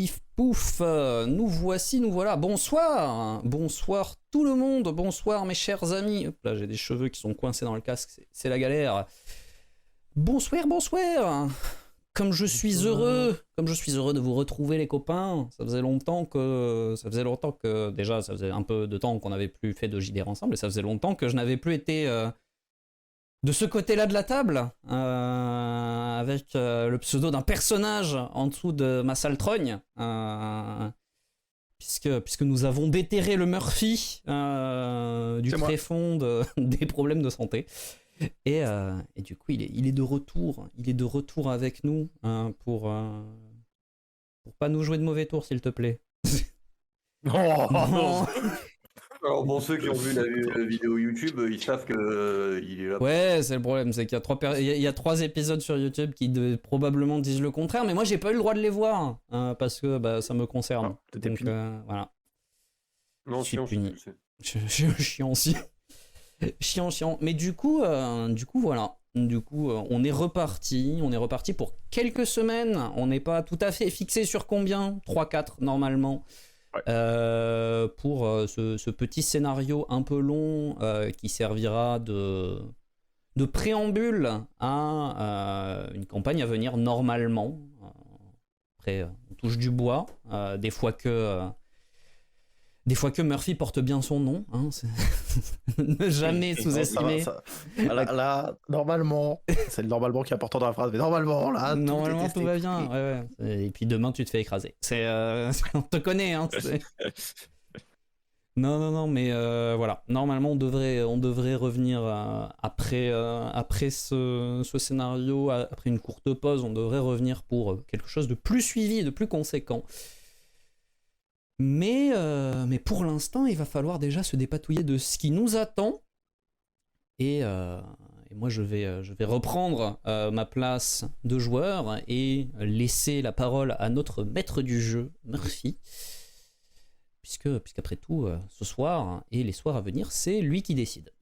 pif pouf, nous voici, nous voilà. Bonsoir, bonsoir tout le monde, bonsoir mes chers amis. Hop là, j'ai des cheveux qui sont coincés dans le casque, c'est la galère. Bonsoir, bonsoir. Comme je suis heureux de vous retrouver les copains. Ça faisait longtemps que déjà ça faisait un peu de temps qu'on n'avait plus fait de JDR ensemble et ça faisait longtemps que je n'avais plus été de ce côté-là de la table, avec le pseudo d'un personnage en dessous de ma sale trogne, puisque nous avons déterré le Murphy du tréfonds des problèmes de santé. Et du coup, il est de retour. Il est de retour avec nous pour pas nous jouer de mauvais tours, s'il te plaît. Oh. Alors pour ceux qui ont vu la vidéo YouTube, ils savent que il est là. Ouais, c'est le problème, c'est qu'il y a 3 épisodes sur YouTube qui probablement disent le contraire, mais moi j'ai pas eu le droit de les voir parce que ça me concerne. Ah, donc voilà. Non, je suis chiant, puni. Je suis chiant aussi. Chiant. Mais du coup voilà. Du coup, on est reparti pour quelques semaines. On n'est pas tout à fait fixé sur combien, 3-4 normalement. Ouais. Pour ce petit scénario un peu long qui servira de préambule à une campagne à venir normalement. Après, on touche du bois. Des fois que Murphy porte bien son nom, hein, ne jamais sous-estimer. Là, normalement, c'est le normalement qui est important dans la phrase, mais normalement, là, normalement tout va bien. Ouais. Et puis demain, tu te fais écraser. On te connaît, hein. Non, mais voilà. Normalement, on devrait revenir après ce scénario, après une courte pause, on devrait revenir pour quelque chose de plus suivi, de plus conséquent. Mais pour l'instant, il va falloir déjà se dépatouiller de ce qui nous attend. Et moi, je vais reprendre ma place de joueur et laisser la parole à notre maître du jeu, Murphy. Puisqu'après tout, ce soir et les soirs à venir, c'est lui qui décide.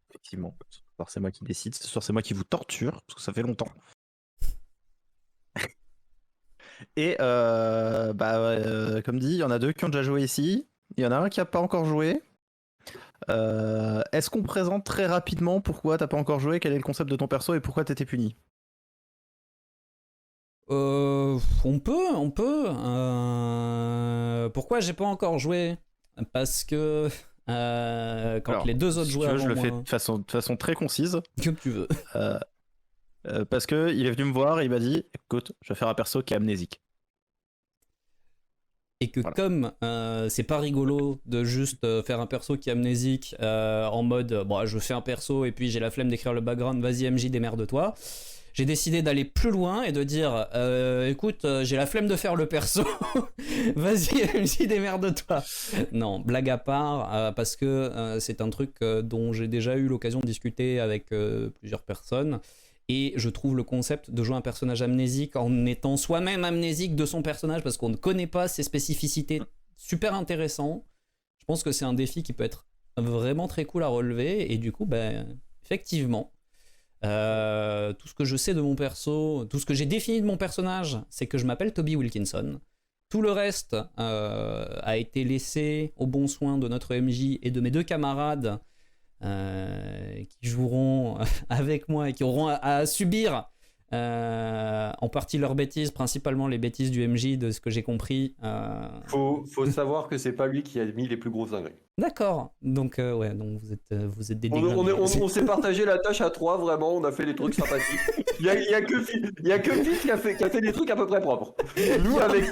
Effectivement. Ce soir, c'est moi qui décide. Ce soir, c'est moi qui vous torture, parce que ça fait longtemps. Et comme dit, il y en a 2 qui ont déjà joué ici. Il y en a un qui n'a pas encore joué. Est-ce qu'on présente très rapidement pourquoi t'as pas encore joué, quel est le concept de ton perso et pourquoi t'étais puni? On peut. Pourquoi j'ai pas encore joué? Parce que alors, les 2 autres joueurs. Je le fais de façon très concise. Comme tu veux. Parce que il est venu me voir et il m'a dit écoute, je vais faire un perso qui est amnésique. Et que voilà. Comme c'est pas rigolo de juste faire un perso qui est amnésique en mode bon, je fais un perso et puis j'ai la flemme d'écrire le background, vas-y MJ, démerde-toi. J'ai décidé d'aller plus loin et de dire écoute, j'ai la flemme de faire le perso, vas-y MJ, démerde-toi. Non, blague à part, parce que c'est un truc dont j'ai déjà eu l'occasion de discuter avec plusieurs personnes. Et je trouve le concept de jouer un personnage amnésique en étant soi-même amnésique de son personnage parce qu'on ne connaît pas ses spécificités super intéressant. Je pense que c'est un défi qui peut être vraiment très cool à relever. Et du coup, effectivement, tout ce que je sais de mon perso, tout ce que j'ai défini de mon personnage, c'est que je m'appelle Toby Wilkinson. Tout le reste a été laissé au bon soin de notre MJ et de mes 2 camarades qui joueront avec moi et qui auront à subir en partie leurs bêtises, principalement les bêtises du MJ, de ce que j'ai compris. Faut savoir que c'est pas lui qui a mis les plus grosses dingueries. D'accord, donc donc vous êtes des on s'est partagé la tâche à 3, vraiment, on a fait des trucs sympathiques. Il y a que Fitz qui a fait des trucs à peu près propres. Nous avec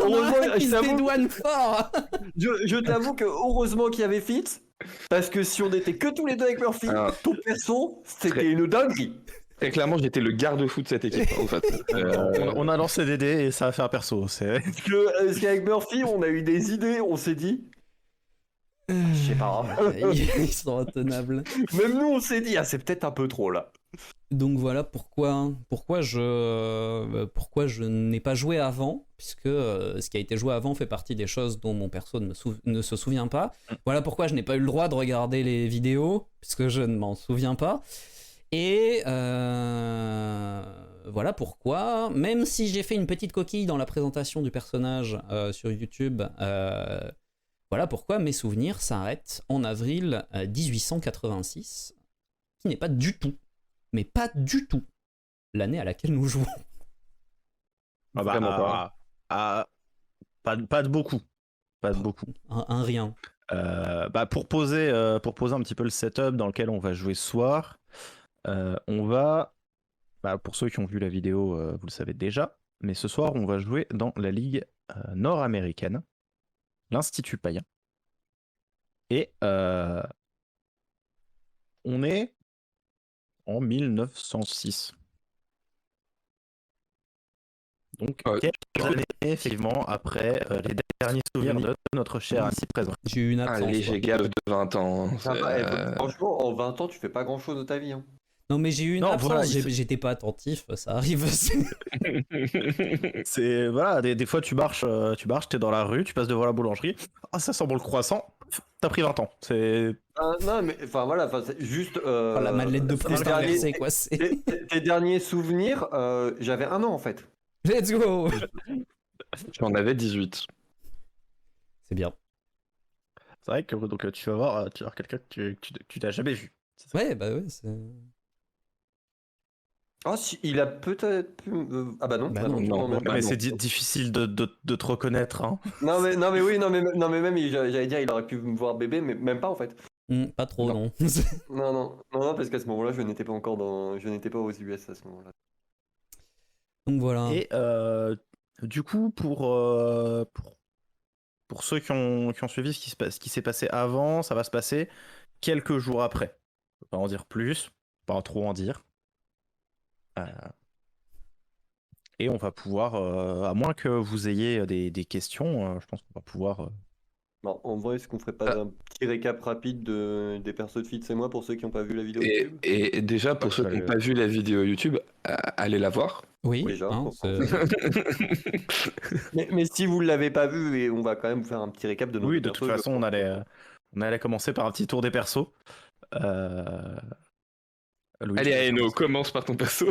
heureusement, il se dédouane fort. Je t'avoue que heureusement qu'il y avait Fitz, parce que si on était que tous les 2 avec Murphy, ton perso, c'était une dinguerie. Très clairement, j'étais le garde-fou de cette équipe, en fait. On a lancé des dés et ça a fait un perso. Parce qu'avec Murphy, on a eu des idées, on s'est dit... Je sais pas. Ils sont intenables. Même nous, on s'est dit, c'est peut-être un peu trop, là. Donc voilà pourquoi je n'ai pas joué avant, puisque ce qui a été joué avant fait partie des choses dont mon perso ne se souvient pas. Voilà pourquoi je n'ai pas eu le droit de regarder les vidéos, puisque je ne m'en souviens pas. Et voilà pourquoi, même si j'ai fait une petite coquille dans la présentation du personnage sur YouTube, voilà pourquoi mes souvenirs s'arrêtent en avril 1886, qui n'est pas du tout, mais pas du tout, l'année à laquelle nous jouons. Ah bah, Vraiment pas. Pas de beaucoup. Pas de beaucoup. Un rien. Bah, pour poser un petit peu le setup dans lequel on va jouer ce soir, on va, bah, pour ceux qui ont vu la vidéo, vous le savez déjà, mais ce soir on va jouer dans la ligue nord-américaine, l'Institut Païen. Et on est en 1906. Donc Ouais. quelques années effectivement après les derniers souvenirs de notre cher ici présent. J'ai eu une Un absence. léger quoi. gap de 20 ans. Ça c'est, va, franchement, en 20 ans, tu fais pas grand chose de ta vie. Hein. Non, mais j'ai eu une Non, absence, voilà, j'étais pas attentif, ça arrive. C'est voilà, des fois tu marches, t'es dans la rue, tu passes devant la boulangerie, ah ça sent bon le croissant, t'as pris 20 ans. C'est Non, mais enfin voilà, c'est juste. Oh, la Madeleine de Proust tes derniers- inversée, quoi. C'est... tes derniers souvenirs, j'avais 1 an en fait. Let's go. J'en avais 18. C'est bien. c'est vrai que donc tu vas voir quelqu'un que tu n'as jamais vu. C'est ça. Ouais, bah ouais, c'est... Ah, si, il a peut-être pu. Ah bah non, Bah bah non, non, même Ouais, pas. mais non. c'est difficile de te reconnaître. Hein. Non mais oui, non mais même j'allais dire il aurait pu me voir bébé, mais même pas en fait. Pas trop, non. Non, parce qu'à ce moment-là je n'étais pas aux US à ce moment-là. Donc voilà. Et du coup pour ceux qui ont suivi ce qui s'est passé avant, ça va se passer quelques jours après. Je peux pas en dire plus, pas trop en dire. Et on va pouvoir, à moins que vous ayez des questions, je pense qu'on va pouvoir. Bon, en vrai, est-ce qu'on ferait pas un petit récap rapide des persos de Fitz et moi pour ceux qui n'ont pas vu la vidéo YouTube Et déjà, pour ceux qui n'ont pas vu la vidéo YouTube, allez la voir. Oui, Déjà, hein, pour mais si vous ne l'avez pas vu, et on va quand même vous faire un petit récap de nos Oui, de persos, toute façon, je on pense. allait commencer par un petit tour des persos. Louis, Allez, tu veux Aeno, commencer commence par ton perso.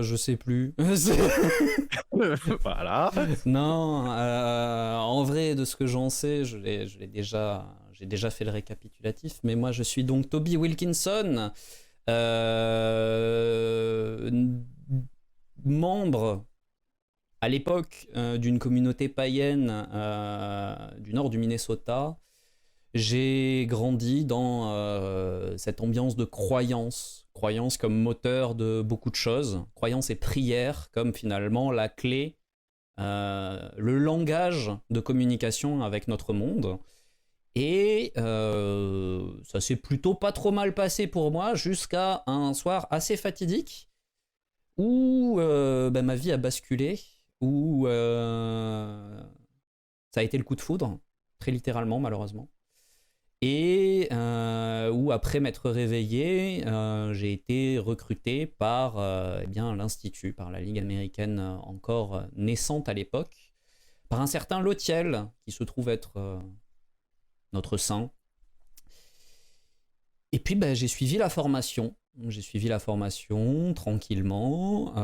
je sais plus. Voilà. Non, en vrai, de ce que j'en sais, j'ai déjà fait le récapitulatif, mais moi je suis donc Toby Wilkinson, membre à l'époque d'une communauté païenne du nord du Minnesota. J'ai grandi dans cette ambiance de croyance comme moteur de beaucoup de choses, croyance et prière comme finalement la clé, le langage de communication avec notre monde. Et ça s'est plutôt pas trop mal passé pour moi jusqu'à un soir assez fatidique où ma vie a basculé, où ça a été le coup de foudre, très littéralement malheureusement. Et où après m'être réveillé, j'ai été recruté par l'Institut, par la Ligue américaine encore naissante à l'époque, par un certain Lotiel, qui se trouve être notre saint. Et puis j'ai suivi la formation. J'ai suivi la formation tranquillement.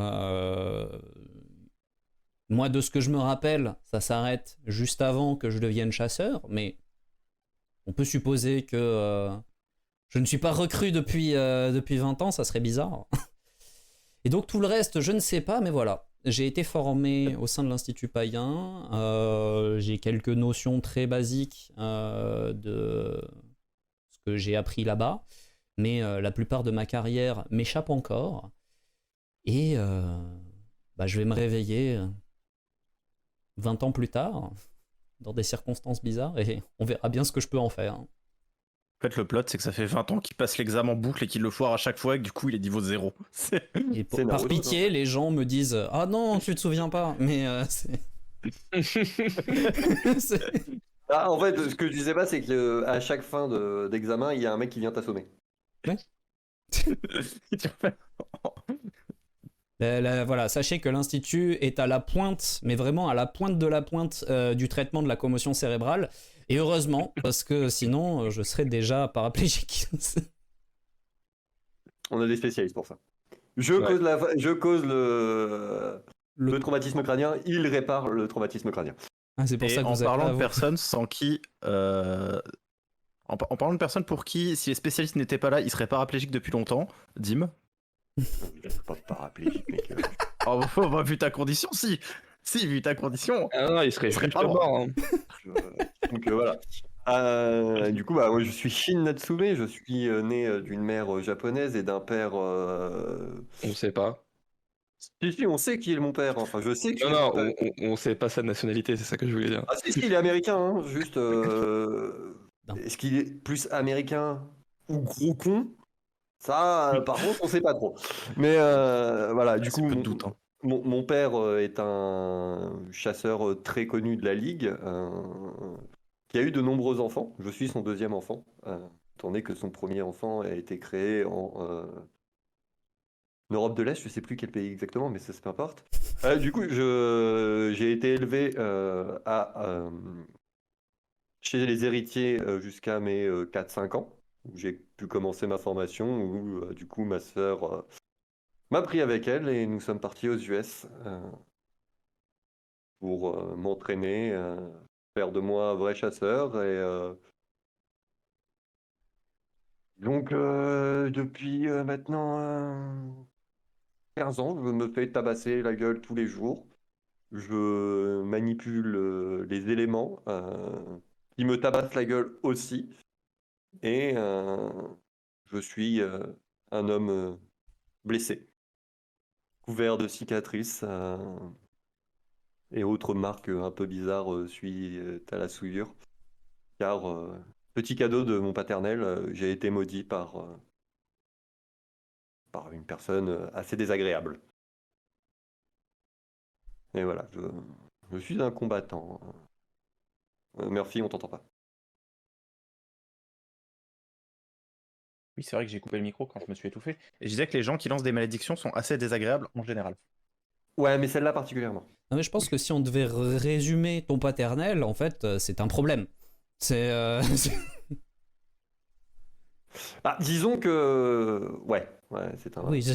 Moi, de ce que je me rappelle, ça s'arrête juste avant que je devienne chasseur, mais on peut supposer que je ne suis pas recrue depuis 20 ans, ça serait bizarre. Et donc tout le reste, je ne sais pas, mais voilà. J'ai été formé au sein de l'Institut Païen, j'ai quelques notions très basiques de ce que j'ai appris là-bas, mais la plupart de ma carrière m'échappe encore. Et je vais me réveiller 20 ans plus tard, dans des circonstances bizarres, et on verra bien ce que je peux en faire. En fait, le plot, c'est que ça fait 20 ans qu'il passe l'examen en boucle et qu'il le foire à chaque fois et que du coup, il est niveau 0. Et C'est par Naruto, pitié, les gens me disent « Ah non, tu te souviens pas !» Mais c'est... Ah, en fait, ce que je disais pas, c'est que à chaque fin d'examen, il y a un mec qui vient t'assommer. Voilà, sachez que l'Institut est à la pointe, mais vraiment à la pointe de la pointe du traitement de la commotion cérébrale. Et heureusement, parce que sinon, je serais déjà paraplégique. On a des spécialistes pour ça. Je cause le traumatisme crânien, il répare le traumatisme crânien. Ah, c'est pour Et ça que en vous êtes parlant là, de vous. personnes sans qui. En parlant de personnes pour qui, si les spécialistes n'étaient pas là, ils seraient paraplégiques depuis longtemps, Dim. Pas paraplégique, mec. Oh, bah, vu ta condition, si. Si, vu ta condition. Ah non, il serait pas pas mort. mort. Hein. Donc voilà. Du coup, moi je suis Shin Natsume, je suis né d'une mère japonaise et d'un père. On sait pas. Si, on sait qui est mon père. Enfin, je sais qui Non, est non, mon père. on sait pas sa nationalité, c'est ça que je voulais dire. Ah, si, il est américain, hein, juste. Non. Est-ce qu'il est plus américain ou gros con? Ça, par contre, on sait pas trop. Mais voilà, du C'est coup, peu de doute. Hein. mon père est un chasseur très connu de la Ligue, qui a eu de nombreux enfants. Je suis son deuxième enfant, étant donné que son premier enfant a été créé en Europe de l'Est, je sais plus quel pays exactement, mais ça, c'est peu importe. Du coup, j'ai été élevé chez les héritiers jusqu'à mes 4-5 ans, où j'ai pu commencer ma formation, où du coup ma sœur m'a pris avec elle et nous sommes partis aux US pour m'entraîner, faire de moi un vrai chasseur. Et donc depuis maintenant 15 ans, je me fais tabasser la gueule tous les jours. Je manipule les éléments qui me tabassent la gueule aussi. Et je suis un homme blessé, couvert de cicatrices et autres marques un peu bizarres suite à la souillure. Car, petit cadeau de mon paternel, j'ai été maudit par une personne assez désagréable. Et voilà, je suis un combattant. Murphy, on t'entend pas. Oui, c'est vrai que j'ai coupé le micro quand je me suis étouffé. Et je disais que les gens qui lancent des malédictions sont assez désagréables en général. Ouais, mais celle-là particulièrement. Non, mais je pense que si on devait résumer ton paternel, en fait, c'est un problème. C'est. Ah, disons que... Ouais, c'est un... Oui,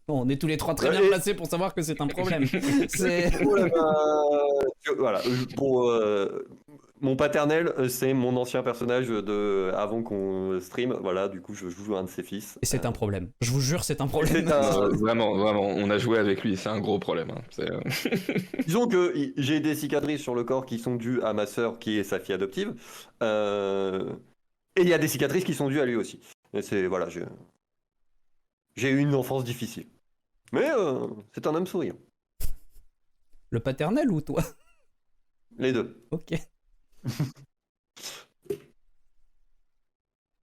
bon, on est tous les trois très bien Ouais, et- placés pour savoir que c'est un problème. C'est. Ouais, voilà, pour mon paternel, c'est mon ancien personnage de avant qu'on stream. Voilà, du coup, je joue un de ses fils. Et c'est un problème. Je vous jure, c'est un problème. C'est un- Vraiment, on a joué avec lui, c'est un gros problème. Hein. Disons que j'ai des cicatrices sur le corps qui sont dues à ma sœur, qui est sa fille adoptive, et il y a des cicatrices qui sont dues à lui aussi. Et c'est voilà, j'ai eu une enfance difficile, mais c'est un homme souriant, Le paternel ou toi? les deux. Ok.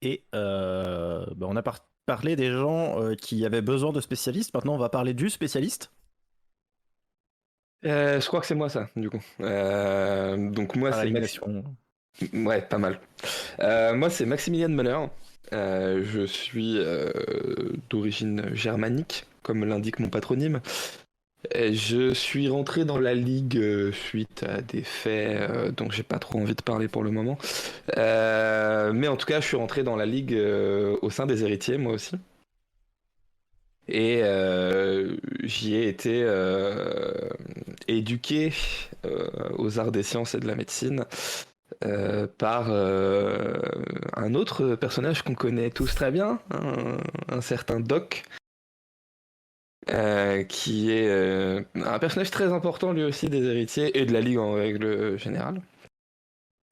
Et on a parlé des gens qui avaient besoin de spécialistes. Maintenant, on va parler du spécialiste. Je crois que c'est moi ça, du coup. Donc moi, À c'est l'élimination. Ouais, pas mal. Moi, c'est Maximilian Muller. Je suis d'origine germanique, comme l'indique mon patronyme. Et je suis rentré dans la ligue suite à des faits dont j'ai pas trop envie de parler pour le moment. Mais en tout cas, je suis rentré dans la ligue au sein des héritiers, moi aussi. Et j'y ai été éduqué aux arts des sciences et de la médecine par un autre personnage qu'on connaît tous très bien, hein, un certain Doc, qui est un personnage très important lui aussi des héritiers et de la Ligue en règle générale.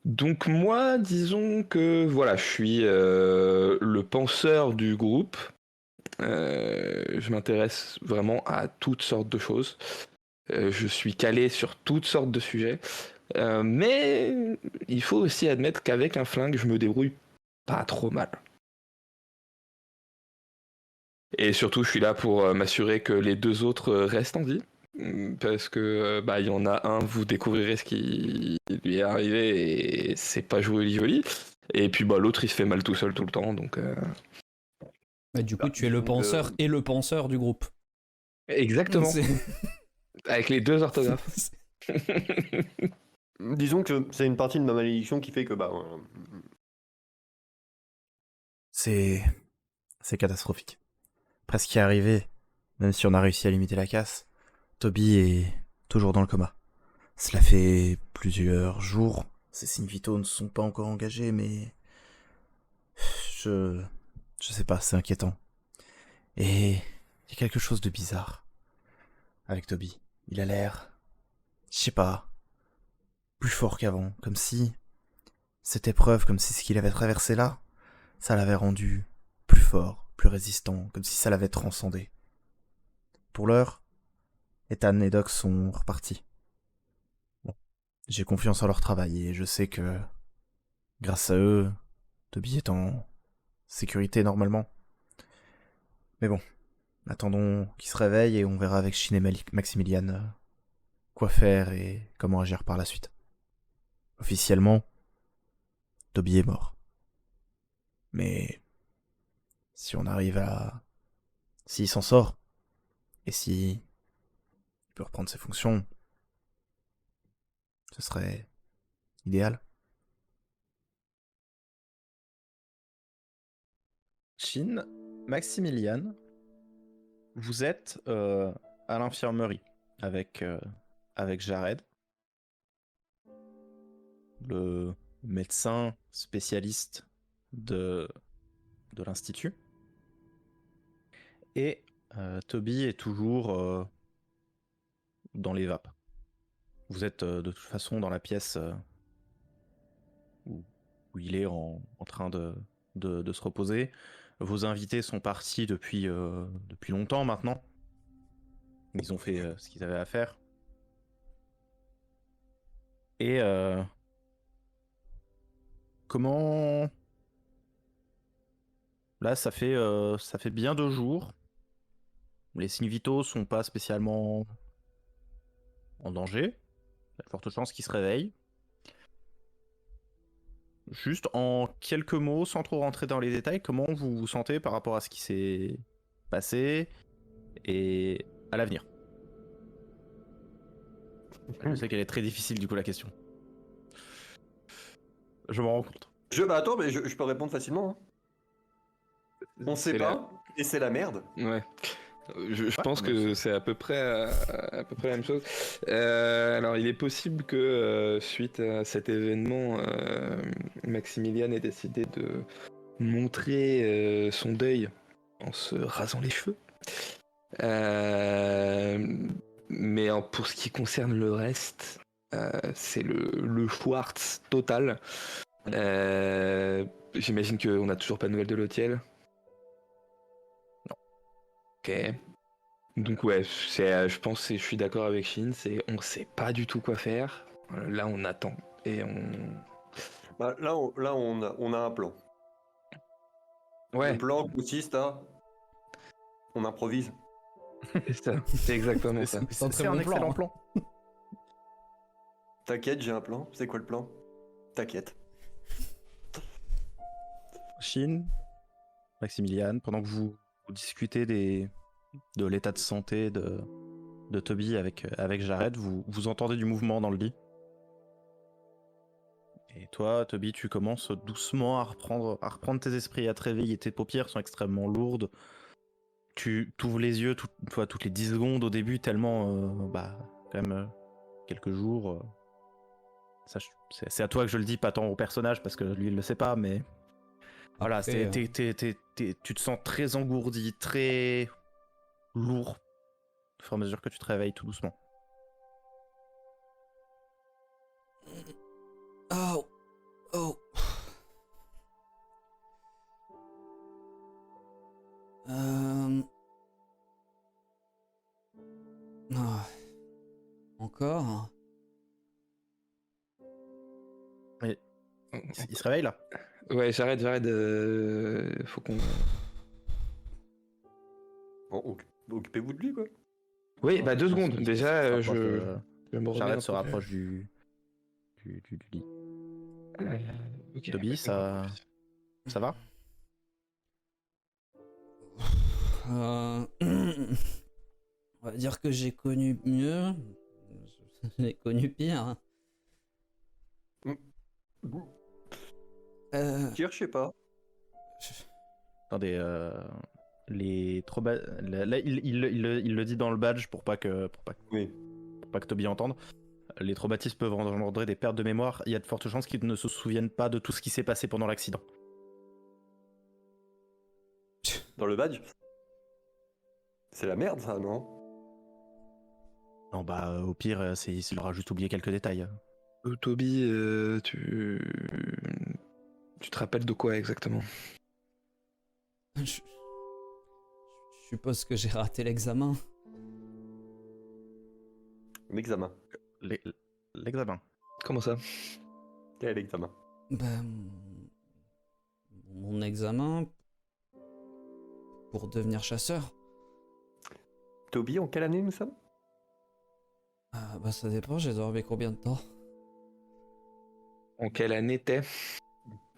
Donc moi, disons que voilà, je suis le penseur du groupe. Je m'intéresse vraiment à toutes sortes de choses. Je suis calé sur toutes sortes de sujets. Mais il faut aussi admettre qu'avec un flingue, je me débrouille pas trop mal. Et surtout, je suis là pour m'assurer que les deux autres restent en vie. Parce que il y en a un, vous découvrirez ce qui lui est arrivé et c'est pas joli. Et puis l'autre, il se fait mal tout seul tout le temps. Donc, Bah, du coup, tu es le penseur et le penseur du groupe. Exactement. Avec les deux orthographes. Disons que c'est une partie de ma malédiction qui fait que C'est catastrophique. presque y arrivé. Même si on a réussi à limiter la casse, Toby est toujours dans le coma. Cela fait plusieurs jours. Ses signes vitaux ne sont pas encore engagés, mais... Je sais pas, c'est inquiétant. Et il y a quelque chose de bizarre avec Toby. Il a l'air... Je sais pas... plus fort qu'avant. Comme si... cette épreuve, comme si ce qu'il avait traversé là, ça l'avait rendu plus fort, plus résistant, comme si ça l'avait transcendé. Pour l'heure, Ethan et Doc sont repartis. Bon, j'ai confiance en leur travail et je sais que, grâce à eux, Toby est en sécurité normalement. Mais bon, attendons qu'ils se réveillent et on verra avec Shin et Maximilian quoi faire et comment agir par la suite. Officiellement, Toby est mort. Mais si on arrive à... s'il s'en sort, et si il peut reprendre ses fonctions, ce serait idéal. Shin, Maximilian, vous êtes à l'infirmerie avec Jared, le médecin spécialiste de l'institut. Et Toby est toujours dans les vapes. Vous êtes de toute façon dans la pièce où il est en train de se reposer. Vos invités sont partis depuis longtemps maintenant. Ils ont fait ce qu'ils avaient à faire. Et comment... Là, ça fait bien 2 jours. Les signes vitaux sont pas spécialement en danger. Il y a de fortes chances qu'ils se réveillent. Juste en quelques mots, sans trop rentrer dans les détails, comment vous vous sentez par rapport à ce qui s'est passé et à l'avenir? Je sais qu'elle est très difficile du coup la question. Je m'en rends compte. Attends, mais je peux répondre facilement. On sait pas, et c'est la merde. Ouais. Je pense que c'est à peu près la même chose. Alors, il est possible que suite à cet événement, Maximilian ait décidé de montrer son deuil en se rasant les cheveux. Mais pour ce qui concerne le reste, c'est le Schwartz total. J'imagine qu'on n'a toujours pas de nouvelles de Lotiel. Ok. Donc ouais, je pense que je suis d'accord avec Shin, on sait pas du tout quoi faire. Là on attend et on... Bah, là on a un plan. Ouais. Le plan consiste à... on improvise. C'est ça, c'est exactement ça. C'est un excellent plan. T'inquiète, j'ai un plan. C'est quoi le plan? T'inquiète. Shin, Maximilian, pendant que vous discutez de l'état de santé de Toby avec Jared, vous entendez du mouvement dans le lit. Et toi, Toby, tu commences doucement à reprendre tes esprits, à te réveiller. Tes paupières sont extrêmement lourdes. Tu t'ouvres les yeux toutes les 10 secondes au début, tellement, quand même, quelques jours. C'est à toi que je le dis, pas tant au personnage, parce que lui, il le sait pas, mais... Voilà, Après, tu te sens très engourdi, très lourd, au fur et à mesure que tu te réveilles tout doucement. Oh. Oh. Ah. Encore? Oui. Il se réveille là? Ouais, j'arrête, faut qu'on... Bon, occupez-vous de lui, quoi. Oui, bah 2 Je pense secondes, qu'il déjà, se rapproche je me remets Jared un se peu. rapproche du lit. Ok. Toby, ça va? On va dire que j'ai connu mieux. J'ai connu pire. Tire, je sais pas. Attendez, les là, il le dit dans le badge pour pas que Oui. Toby entende. Les traumatismes peuvent engendrer des pertes de mémoire. Il y a de fortes chances qu'ils ne se souviennent pas de tout ce qui s'est passé pendant l'accident. Dans le badge? C'est la merde, ça, non? Non, bah, au pire, il aura juste oublié quelques détails. Toby, tu te rappelles de quoi exactement? Je suppose que j'ai raté l'examen. L'examen. L'examen. Comment ça? Quel examen? Ben, mon examen pour devenir chasseur. Toby, en quelle année nous sommes? Ah, bah ça dépend, j'ai dormi combien de temps? En quelle année t'es,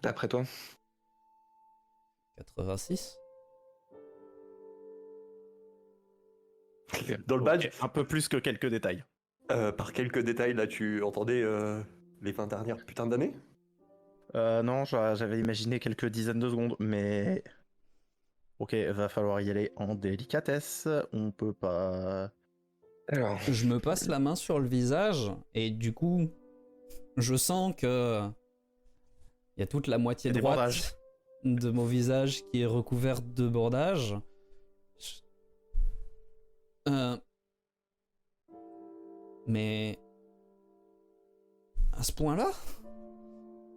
d'après toi? 86? Dans le badge? Un peu plus que quelques détails. Par quelques détails, là, tu entendais les 20 dernières putains d'années? Non, j'avais imaginé quelques dizaines de secondes, mais... Ok, va falloir y aller en délicatesse. On peut pas... Alors, Je me passe la main sur le visage et du coup, je sens que il y a toute la moitié Des droite bandages. de mon visage qui est recouverte de bandages. Mais à ce point-là?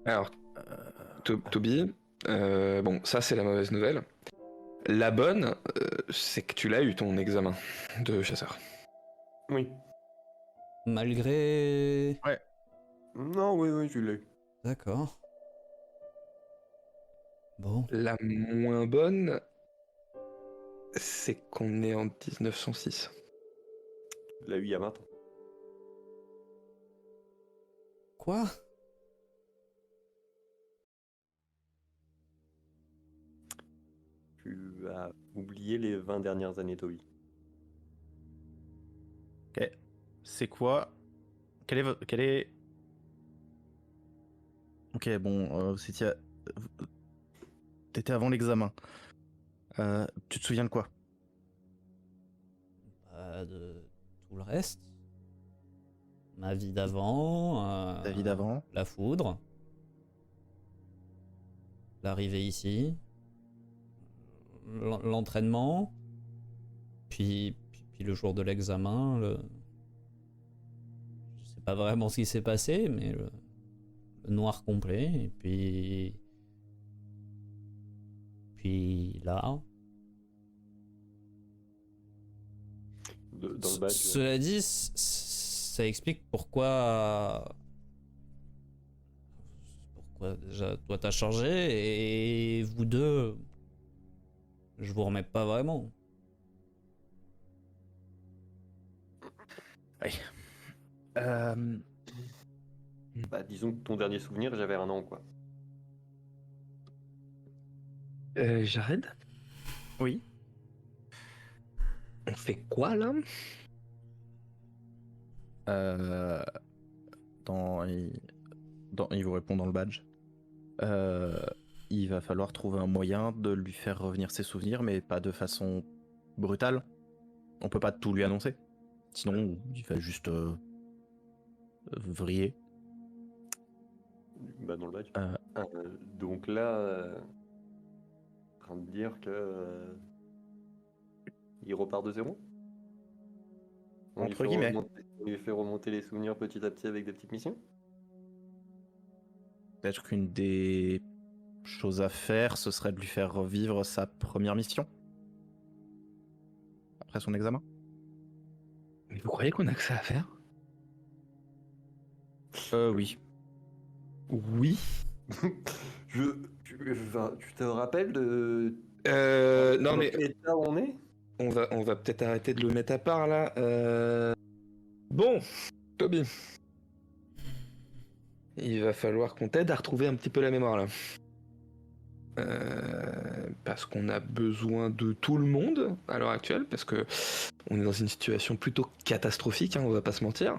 alors, Toby, bon, ça c'est la mauvaise nouvelle. La bonne, c'est que tu l'as eu ton examen de chasseur. Oui. Malgré... Non, oui, je l'ai. D'accord. Bon. La moins bonne, c'est qu'on est en 1906. Je l'ai eu il y a 20 ans. Quoi? Tu as oublié les 20 dernières années, Toby. Ok. C'est quoi? Quel est... Ok, bon, t'étais avant l'examen. Tu te souviens de quoi? Bah, de tout le reste. Ma vie d'avant. Ta vie d'avant? La foudre. L'arrivée ici. L'entraînement. Puis le jour de l'examen. Je sais pas vraiment ce qui s'est passé, mais le noir complet. Et puis là. Dans le badge. Cela dit, ça explique pourquoi déjà toi t'as changé et vous deux, je vous remets pas vraiment. Oui. Bah, disons que ton dernier souvenir, j'avais 1 an, quoi. Jared, Oui. on fait quoi là? Il vous répond dans le badge. Il va falloir trouver un moyen de lui faire revenir ses souvenirs, mais pas de façon brutale. On peut pas tout lui annoncer. Sinon, il va juste vriller. Bah, dans le badge. Euh. Donc là, en train de dire que il repart de zéro. Entre guillemets. On lui fait remonter les souvenirs petit à petit avec des petites missions. Peut-être qu'une des choses à faire, ce serait de lui faire revivre sa première mission. Après son examen. Mais vous croyez qu'on a que ça à faire? Oui. Oui. Tu te rappelles de Non dans mais quel état on est? on va peut-être arrêter de le mettre à part là. Bon, Toby. Il va falloir qu'on t'aide à retrouver un petit peu la mémoire là. Parce qu'on a besoin de tout le monde à l'heure actuelle, parce que on est dans une situation plutôt catastrophique, hein, on va pas se mentir.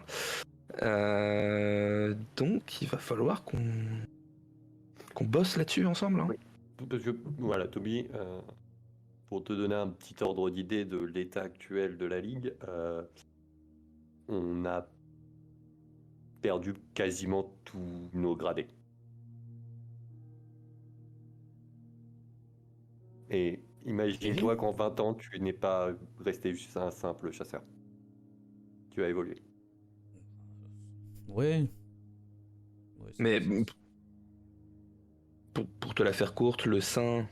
Donc il va falloir qu'on bosse là-dessus ensemble. Hein. Oui. Parce que voilà, Toby, pour te donner un petit ordre d'idée de l'état actuel de la ligue, on a perdu quasiment tous nos gradés. Et imagine-toi qu'en 20 ans, tu n'es pas resté juste un simple chasseur. Tu as évolué. Ouais. Mais pour te la faire courte, le saint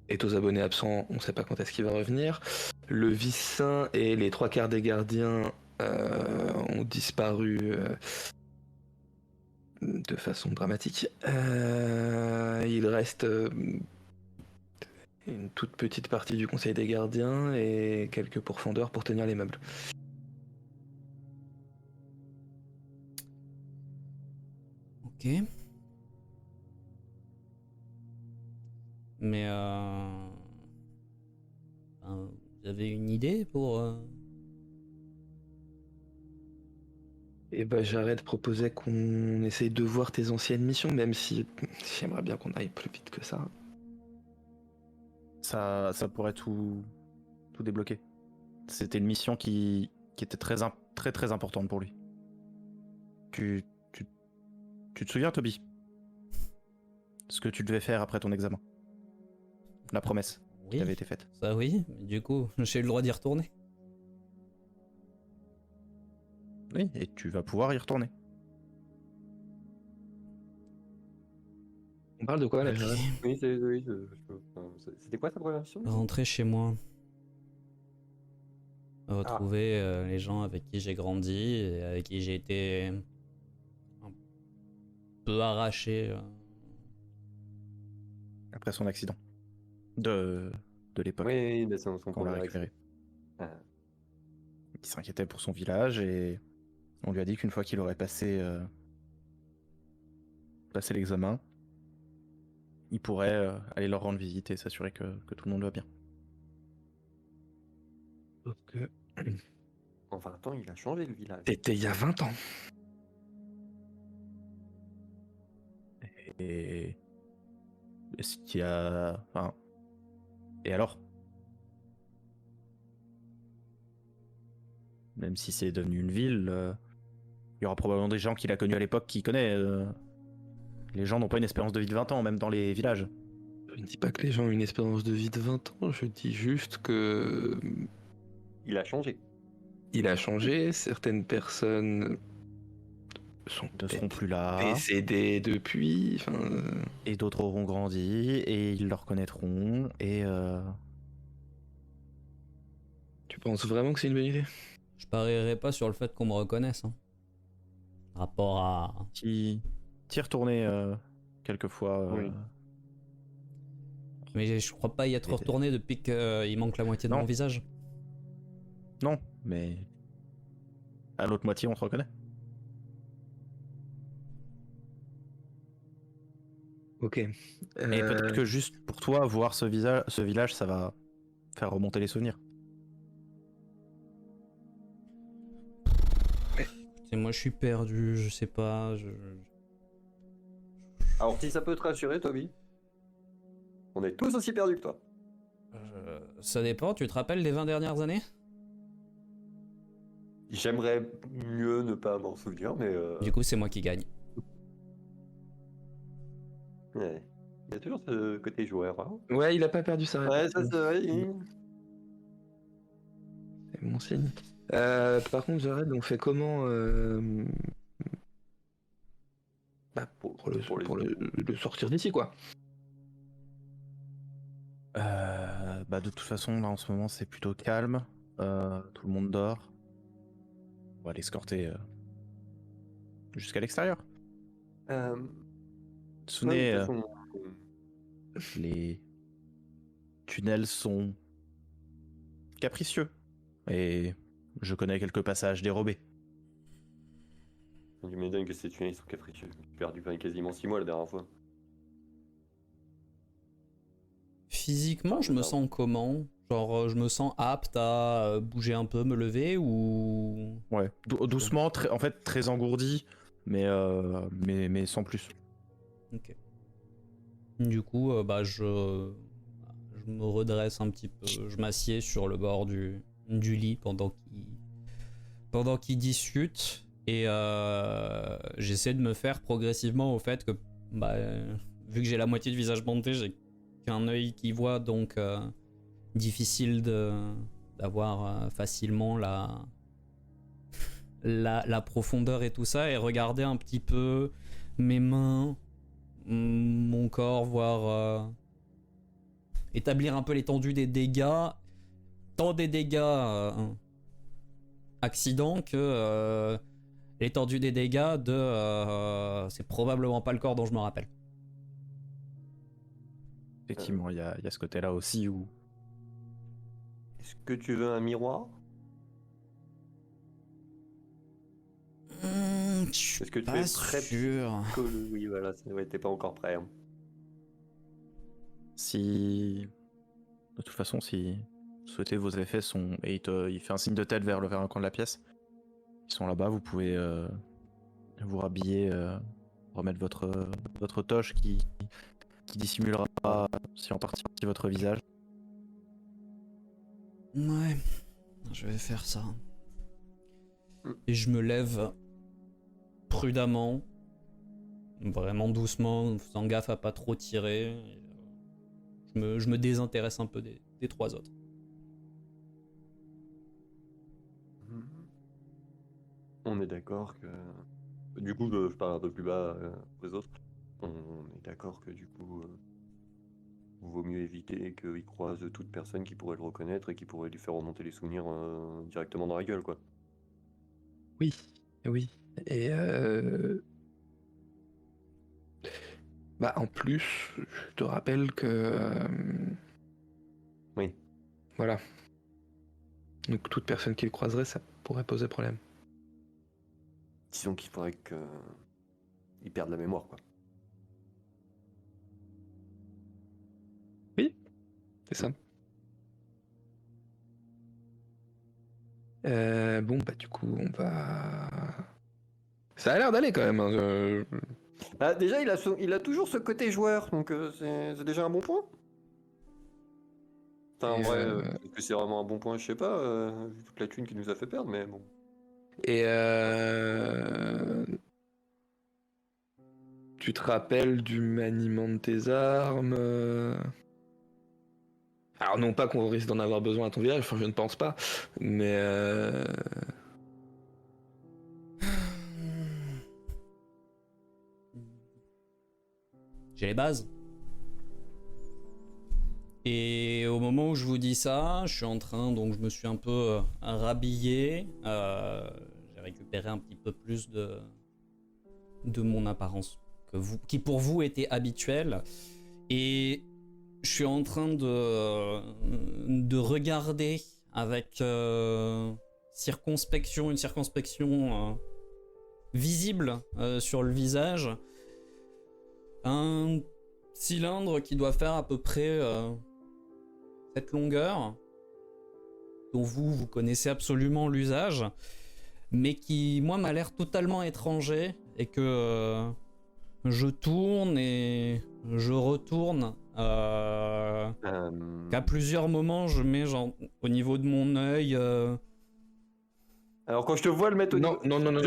est aux abonnés absents, on ne sait pas quand est-ce qu'il va revenir. Le vice-saint et les 3/4 des gardiens ont disparu de façon dramatique. Il reste une toute petite partie du conseil des gardiens et quelques pourfendeurs pour tenir les meubles. Ok. Mais vous avez une idée pour... Et bah Jared proposait qu'on essaye de voir tes anciennes missions, même si j'aimerais bien qu'on aille plus vite que ça. Ça pourrait tout débloquer. C'était une mission qui était très importante pour lui. Tu te souviens, Toby? Ce que tu devais faire après ton examen. La promesse qui Oui, avait été faite. ça oui. Mais du coup, j'ai eu le droit d'y retourner. Oui, et tu vas pouvoir y retourner. On parle de quoi là, Ok. Jared? Oui, c'était quoi ta première mission? Rentrer chez moi. Retrouver les gens avec qui j'ai grandi et avec qui j'ai été un peu arraché. Après son accident. De l'époque. Oui, mais c'est son Quand on l'a premier récupéré. Ah. Il s'inquiétait pour son village et on lui a dit qu'une fois qu'il aurait passé l'examen, il pourrait aller leur rendre visite et s'assurer que tout le monde va bien. Ok. En 20 ans, il a changé le village. C'était il y a 20 ans. Et ce qu'il y a... Enfin... Et alors? Même si c'est devenu une ville, il y aura probablement des gens qu'il a connus à l'époque qui connaît. Les gens n'ont pas une espérance de vie de 20 ans, même dans les villages. Je ne dis pas que les gens ont une espérance de vie de 20 ans, je dis juste que Il a changé. il a changé, certaines personnes sont Ils ne seront plus là. décédées depuis, enfin... Et d'autres auront grandi, et ils le reconnaîtront, et... Tu penses vraiment que c'est une bonne idée? Je parierais pas sur le fait qu'on me reconnaisse. Hein. Rapport à... qui y retourné quelques fois. Oui. Mais je crois pas y être retourné depuis qu'il manque la moitié de Non. mon visage. Non, mais à l'autre moitié, on te reconnaît. Ok. Et peut-être que juste pour toi, voir ce village, ça va faire remonter les souvenirs. Et moi je suis perdu, je sais pas. Alors, si ça peut te rassurer, Toby, on est tous aussi perdus que toi. Ça dépend, tu te rappelles les 20 dernières années? J'aimerais mieux ne pas m'en souvenir, mais... Du coup c'est moi qui gagne. Ouais. Il y a toujours ce côté joueur. Hein. Ouais, il a pas perdu sa Ouais, réponse. ça c'est vrai. C'est mon signe. Par contre, Jared, on fait comment pour le sortir d'ici, quoi? Bah de toute façon, là en ce moment, c'est plutôt calme. Tout le monde dort. On va l'escorter jusqu'à l'extérieur. Tsune, Ouais, de toute façon, les tunnels sont capricieux. Et je connais quelques passages dérobés. je m'étonne que ces tunnels sont capricieux. J'ai perdu quasiment 6 mois la dernière fois. Physiquement je me sens comment? Genre je me sens apte à bouger un peu, me lever ou... Ouais, doucement, en fait très engourdi, mais sans plus. Ok. Du coup bah je je me redresse un petit peu, je m'assieds sur le bord du lit pendant qu'il discute et j'essaie de me faire progressivement au fait que vu que j'ai la moitié du visage bandé, j'ai qu'un œil qui voit, donc difficile d'avoir facilement la profondeur et tout ça, et regarder un petit peu mes mains, mon corps, voir établir un peu l'étendue des dégâts, tant des dégâts accidents que l'étendue des dégâts de c'est probablement pas le corps dont je me rappelle. Effectivement, il y a ce côté-là aussi où... Est-ce que tu veux un miroir? Je Est-ce que tu pas es prêt? sûr. Oui, voilà, ouais, t'es pas encore prêt. Hein. Si... De toute façon, si vous souhaitez, vos effets sont... Et il fait un signe de tête vers un coin de la pièce. Ils sont là-bas, vous pouvez vous rhabiller, remettre votre toche qui dissimulera si en partie votre visage. Ouais, je vais faire ça. Et je me lève prudemment, vraiment doucement, en faisant gaffe à pas trop tirer. Et je me désintéresse un peu des trois autres. On est d'accord que... Du coup, je parle un peu plus bas aux autres. On est d'accord que du coup, vaut mieux éviter qu'il croise toute personne qui pourrait le reconnaître et qui pourrait lui faire remonter les souvenirs directement dans la gueule, quoi. Oui, oui. Et en plus, je te rappelle que... Oui. Voilà. Donc toute personne qui le croiserait, ça pourrait poser problème. Disons qu'il faudrait qu'il perde la mémoire, quoi. Oui, c'est ça. Du coup, on va... Ça a l'air d'aller quand même. Hein. Ah, déjà, il a toujours ce côté joueur, donc c'est déjà un bon point. Enfin, en vrai, est-ce que c'est vraiment un bon point? Je sais pas, vu toute la thune qui nous a fait perdre, mais bon. Et tu te rappelles du maniement de tes armes Alors non pas qu'on risque d'en avoir besoin à ton village, enfin je ne pense pas, mais J'ai les bases. Et au moment où je vous dis ça, je suis en train, donc je me suis un peu rhabillé. J'ai récupéré un petit peu plus de mon apparence qui pour vous était habituelle. Et je suis en train de regarder avec une circonspection visible sur le visage. Un cylindre qui doit faire à peu près cette longueur, dont vous connaissez absolument l'usage, mais qui, moi, m'a l'air totalement étranger, et que je tourne et je retourne, qu'à plusieurs moments, je mets genre, au niveau de mon œil... Alors, quand je te vois le mettre au non, niveau... non,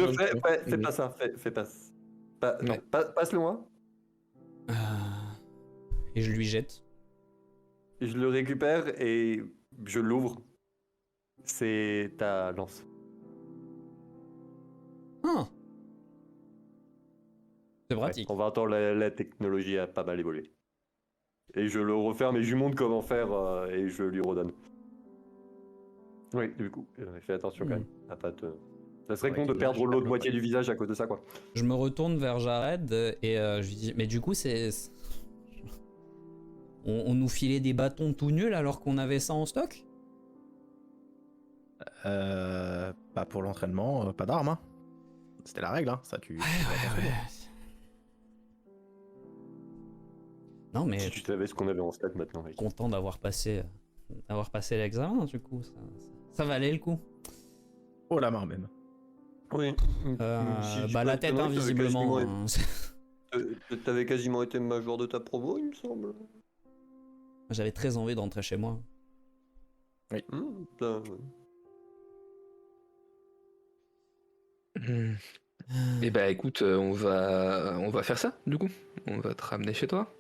Fais pas ça, fais pas... Non. Non, passe-le-moi. Et je lui jette. Je le récupère et je l'ouvre. C'est ta lance. Ah. C'est pratique. Ouais, en 20 ans, la technologie a pas mal évolué. Et je le referme et je lui montre comment faire et je lui redonne. Oui, du coup, fais attention quand même. À pas te... Ça serait con de perdre l'autre moitié du visage à cause de ça, quoi. Je me retourne vers Jared et je lui dis, mais du coup, on nous filait des bâtons tout nuls alors qu'on avait ça en stock? Pas pour l'entraînement, pas d'armes. Hein. C'était la règle, hein. Ça tu... Ouais. Non mais... Si tu savais ce qu'on avait en stock maintenant, mec. Content d'avoir passé l'examen, du coup. Ça valait le coup. Oh la main même. Oui. La tête, hein, visiblement. T'avais quasiment été major de ta promo, il me semble. J'avais très envie de rentrer chez moi. Putain. Eh bah écoute, on va faire ça du coup. On va te ramener chez toi.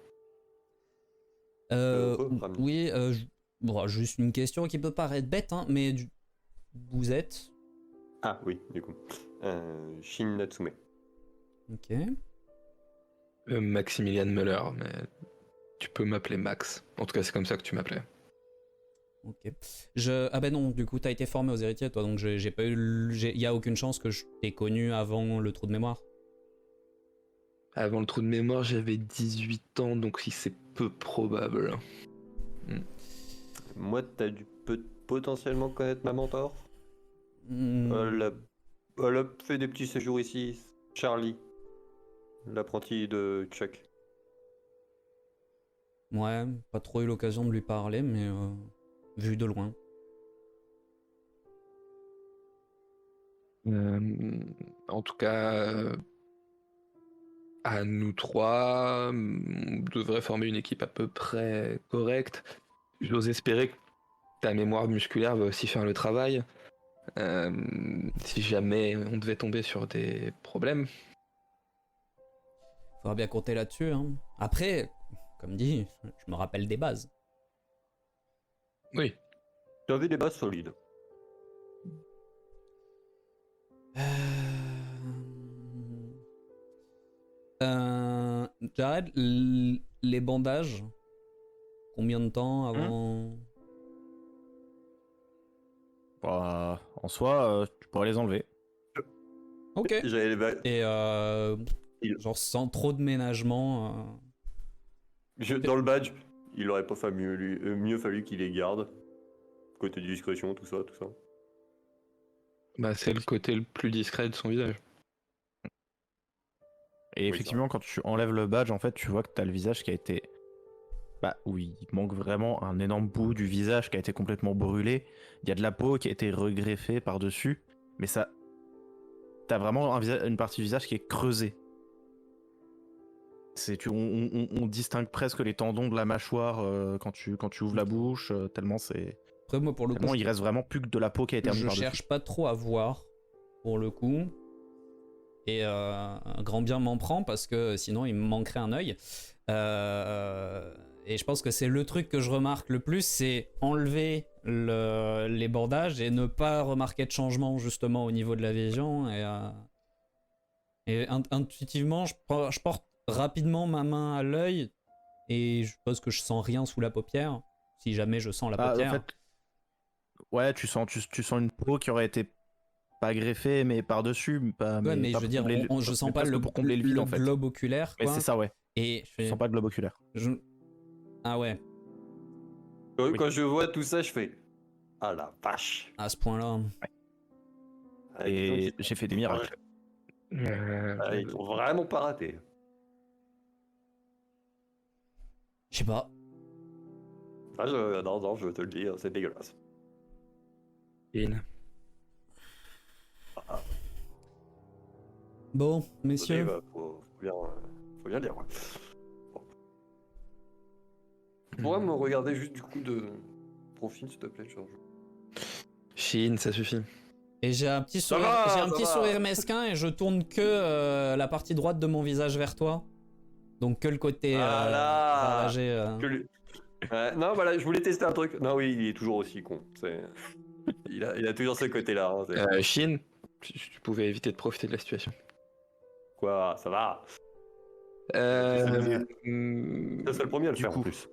Ramener. Oui, bon, juste une question qui peut paraître bête, hein, mais vous êtes... Ah oui, du coup. Shin Natsume. Ok. Maximilian Muller, mais tu peux m'appeler Max. En tout cas, c'est comme ça que tu m'appelais. Ok. Ah ben non, du coup, t'as été formé aux héritiers, toi, donc j'ai pas eu... Il y a aucune chance que je t'ai connu avant le trou de mémoire. Avant le trou de mémoire, j'avais 18 ans, donc si c'est peu probable. Moi, t'as dû potentiellement connaître ma mentor. Hmm, Elle a fait des petits séjours ici. Charlie, l'apprenti de Chuck. Ouais, pas trop eu l'occasion de lui parler, mais vu de loin. En tout cas, à nous trois, on devrait former une équipe à peu près correcte. J'ose espérer que ta mémoire musculaire va aussi faire le travail. Si jamais on devait tomber sur des problèmes. Faudra bien compter là-dessus, hein. Après, comme dit, je me rappelle des bases. Oui. Tu avais des bases solides. Jared, les bandages, combien de temps avant... Bah, en soi, tu pourrais les enlever. Ok. J'avais les bases. Et genre sans trop de ménagement. Dans le badge, il aurait pas mieux fallu qu'il les garde. Côté discrétion, tout ça, tout ça. Bah, c'est le côté le plus discret de son visage. Et Oui, effectivement, quand tu enlèves le badge, en fait, tu vois que t'as le visage qui a été... Bah oui, il manque vraiment un énorme bout du visage qui a été complètement brûlé. Il y a de la peau qui a été regreffée par-dessus. Mais ça... T'as vraiment une partie du visage qui est creusée. On distingue presque les tendons de la mâchoire quand tu ouvres la bouche, tellement c'est... Après, moi, pour le coup, Tellement il reste vraiment plus que de la peau qui a été remise je par-dessus. cherche pas trop à voir, pour le coup. Et un grand bien m'en prend, parce que sinon, il me manquerait un œil. Et je pense que c'est le truc que je remarque le plus, c'est enlever les bandages et ne pas remarquer de changement, justement, au niveau de la vision. Et intuitivement, je porte rapidement ma main à l'œil, et je suppose que je sens rien sous la paupière, si jamais je sens la paupière. En fait, ouais, tu sens une peau qui aurait été pas greffée, mais par-dessus. Ouais, mais pas je veux pour dire, combler je sens mais pas presque pour combler le vide, en fait. globe oculaire, Mais quoi. c'est ça, ouais. Et je Tu fais... sens pas le globe oculaire. Ah ouais, Quand je vois tout ça, je fais ah la vache. à ce point-là. Ah, disons Et qu'ils- j'ai fait des miracles. Ah, ils t'ont vraiment pas raté. Je sais pas. Non, je te le dis, c'est dégueulasse. In. Bon, messieurs. Faut bien dire. Ouais. Bon. Tu pourrais me regarder juste du coup de profil, s'il te plaît, Georges. Chine, ça suffit. Et j'ai un petit sourire, va, j'ai un ça petit va. sourire mesquin, et je tourne que la partie droite de mon visage vers toi. Donc que le côté Ah là. ravagé. Non, voilà, je voulais tester un truc. Non, oui, il est toujours aussi con. Il a toujours ce côté-là. Hein, Chine, tu pouvais éviter de profiter de la situation. Quoi, ça va. Euh, C'est le premier à le Du faire coup. en plus.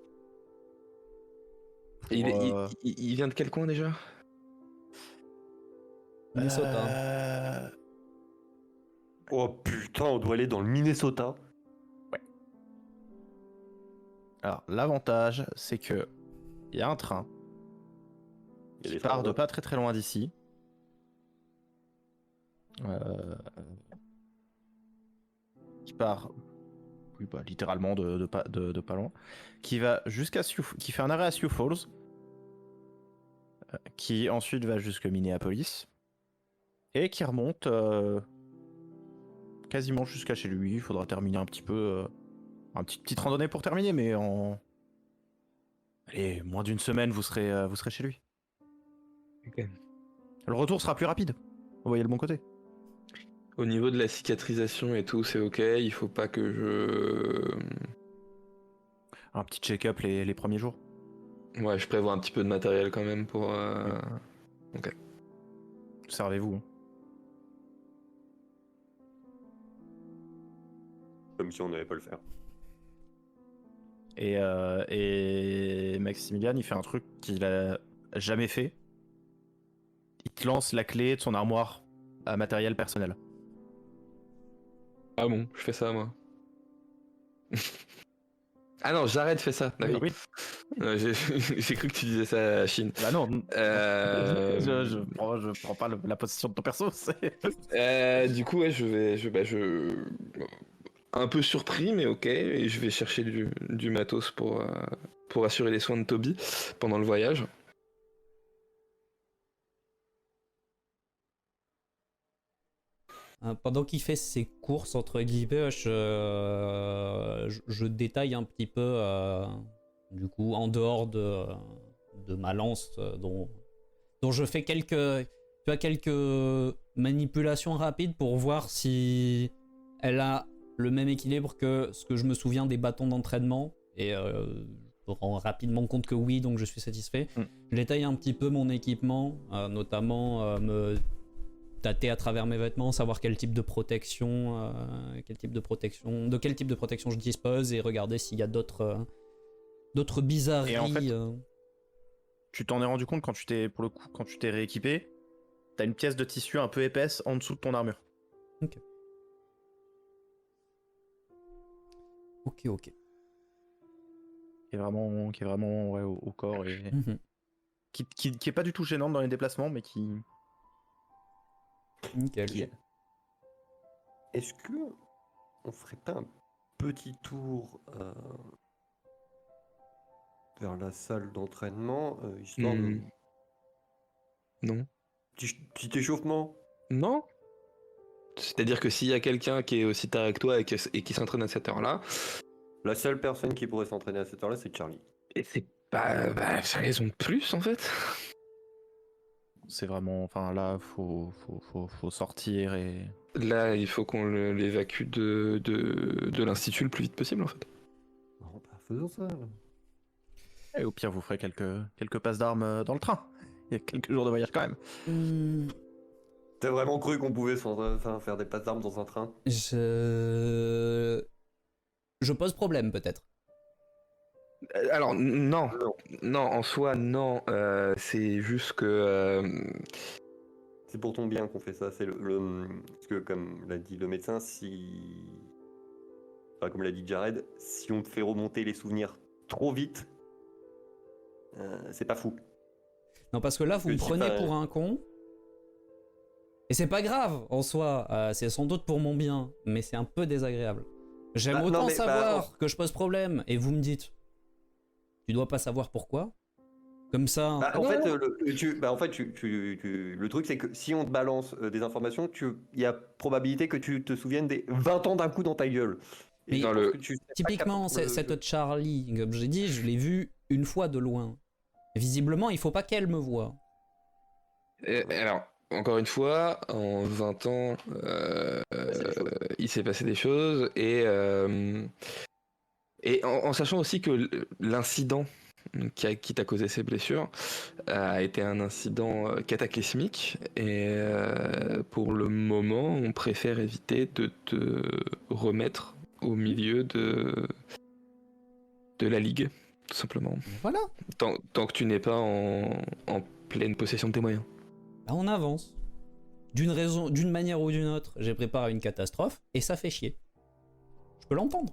il vient de quel coin déjà? Minnesota. Oh putain, on doit aller dans le Minnesota. Alors, l'avantage, c'est que il y a un train Il y a qui des part trains, de hein. pas très très loin d'ici. Qui part, oui, bah, littéralement de pas loin. Qui va jusqu'à qui fait un arrêt à Sioux Falls. Qui ensuite va jusqu'à Minneapolis. Et qui remonte quasiment jusqu'à chez lui. Il faudra terminer un petit peu. Une petite randonnée pour terminer, mais en Allez, moins d'une semaine, vous serez chez lui. Ok. Le retour sera plus rapide. Vous voyez le bon côté. Au niveau de la cicatrisation et tout, c'est ok. Il faut pas que je. Un petit check-up les premiers jours. Ouais, je prévois un petit peu de matériel quand même pour. Servez-vous. Hein. Comme si on n'allait pas le faire. Et Maximilian, il fait un truc qu'il a jamais fait. Il te lance la clé de son armoire à matériel personnel. Ah bon, je fais ça moi. Ah non, j'arrête de faire ça. D'accord. Oui. J'ai cru que tu disais ça à Chine. Bah non. Euh, Je prends pas la position de ton perso. Du coup, ouais, un peu surpris, mais ok, et je vais chercher du matos pour assurer les soins de Toby pendant le voyage. Pendant qu'il fait ses courses, entre guillemets, je détaille un petit peu, du coup, en dehors de ma lance, dont je fais quelques manipulations rapides pour voir si elle a le même équilibre que ce que je me souviens des bâtons d'entraînement. Et je me rends rapidement compte que oui, donc je suis satisfait. Je détaille un petit peu mon équipement, notamment me tâter à travers mes vêtements, savoir quel type de protection, de quel type de protection je dispose, et regarder s'il y a d'autres bizarreries. Et en fait, tu t'en es rendu compte quand tu t'es rééquipé, t'as une pièce de tissu un peu épaisse en dessous de ton armure. Ok. Qui est vraiment ouais, au corps et qui est pas du tout gênante dans les déplacements, mais qui. Nickel. Est-ce que on ferait pas un petit tour vers la salle d'entraînement, histoire de Non. petit échauffement? Non. C'est-à-dire que s'il y a quelqu'un qui est aussi taré que toi et qui s'entraîne à cette heure-là, La seule personne qui pourrait s'entraîner à cette heure-là, c'est Charlie. et c'est pas raison de plus en fait. C'est vraiment. Enfin là, faut sortir et. Là, il faut qu'on l'évacue de l'institut le plus vite possible en fait. Non, pas faisons ça. Et au pire, vous ferez quelques passes d'armes dans le train. Il y a quelques jours de voyage quand même. T'as vraiment cru qu'on pouvait faire des passes d'armes dans un train? Je pose problème peut-être. Alors non, en soi non. C'est juste que C'est pour ton bien qu'on fait ça. C'est parce que comme l'a dit le médecin, comme l'a dit Jared, si on te fait remonter les souvenirs trop vite, c'est pas fou. Non, parce que là, vous me prenez pour un con. Et c'est pas grave en soi, c'est sans doute pour mon bien, mais c'est un peu désagréable. J'aime autant savoir que je pose problème, et vous me dites, tu dois pas savoir pourquoi. Comme ça. En fait, le truc, c'est que si on te balance des informations, il y a probabilité que tu te souviennes des 20 ans d'un coup dans ta gueule. Mais typiquement, cette Charlie, comme j'ai dit, je l'ai vue une fois de loin. Visiblement, il faut pas qu'elle me voie. Alors, encore une fois, en 20 ans, il s'est passé des choses et en sachant aussi que l'incident qui t'a causé ces blessures a été un incident cataclysmique et pour le moment, on préfère éviter de te remettre au milieu de la ligue, tout simplement. Voilà. Tant que tu n'es pas en pleine possession de tes moyens. Là, on avance. D'une manière ou d'une autre, j'ai préparé une catastrophe et ça fait chier. Je peux l'entendre.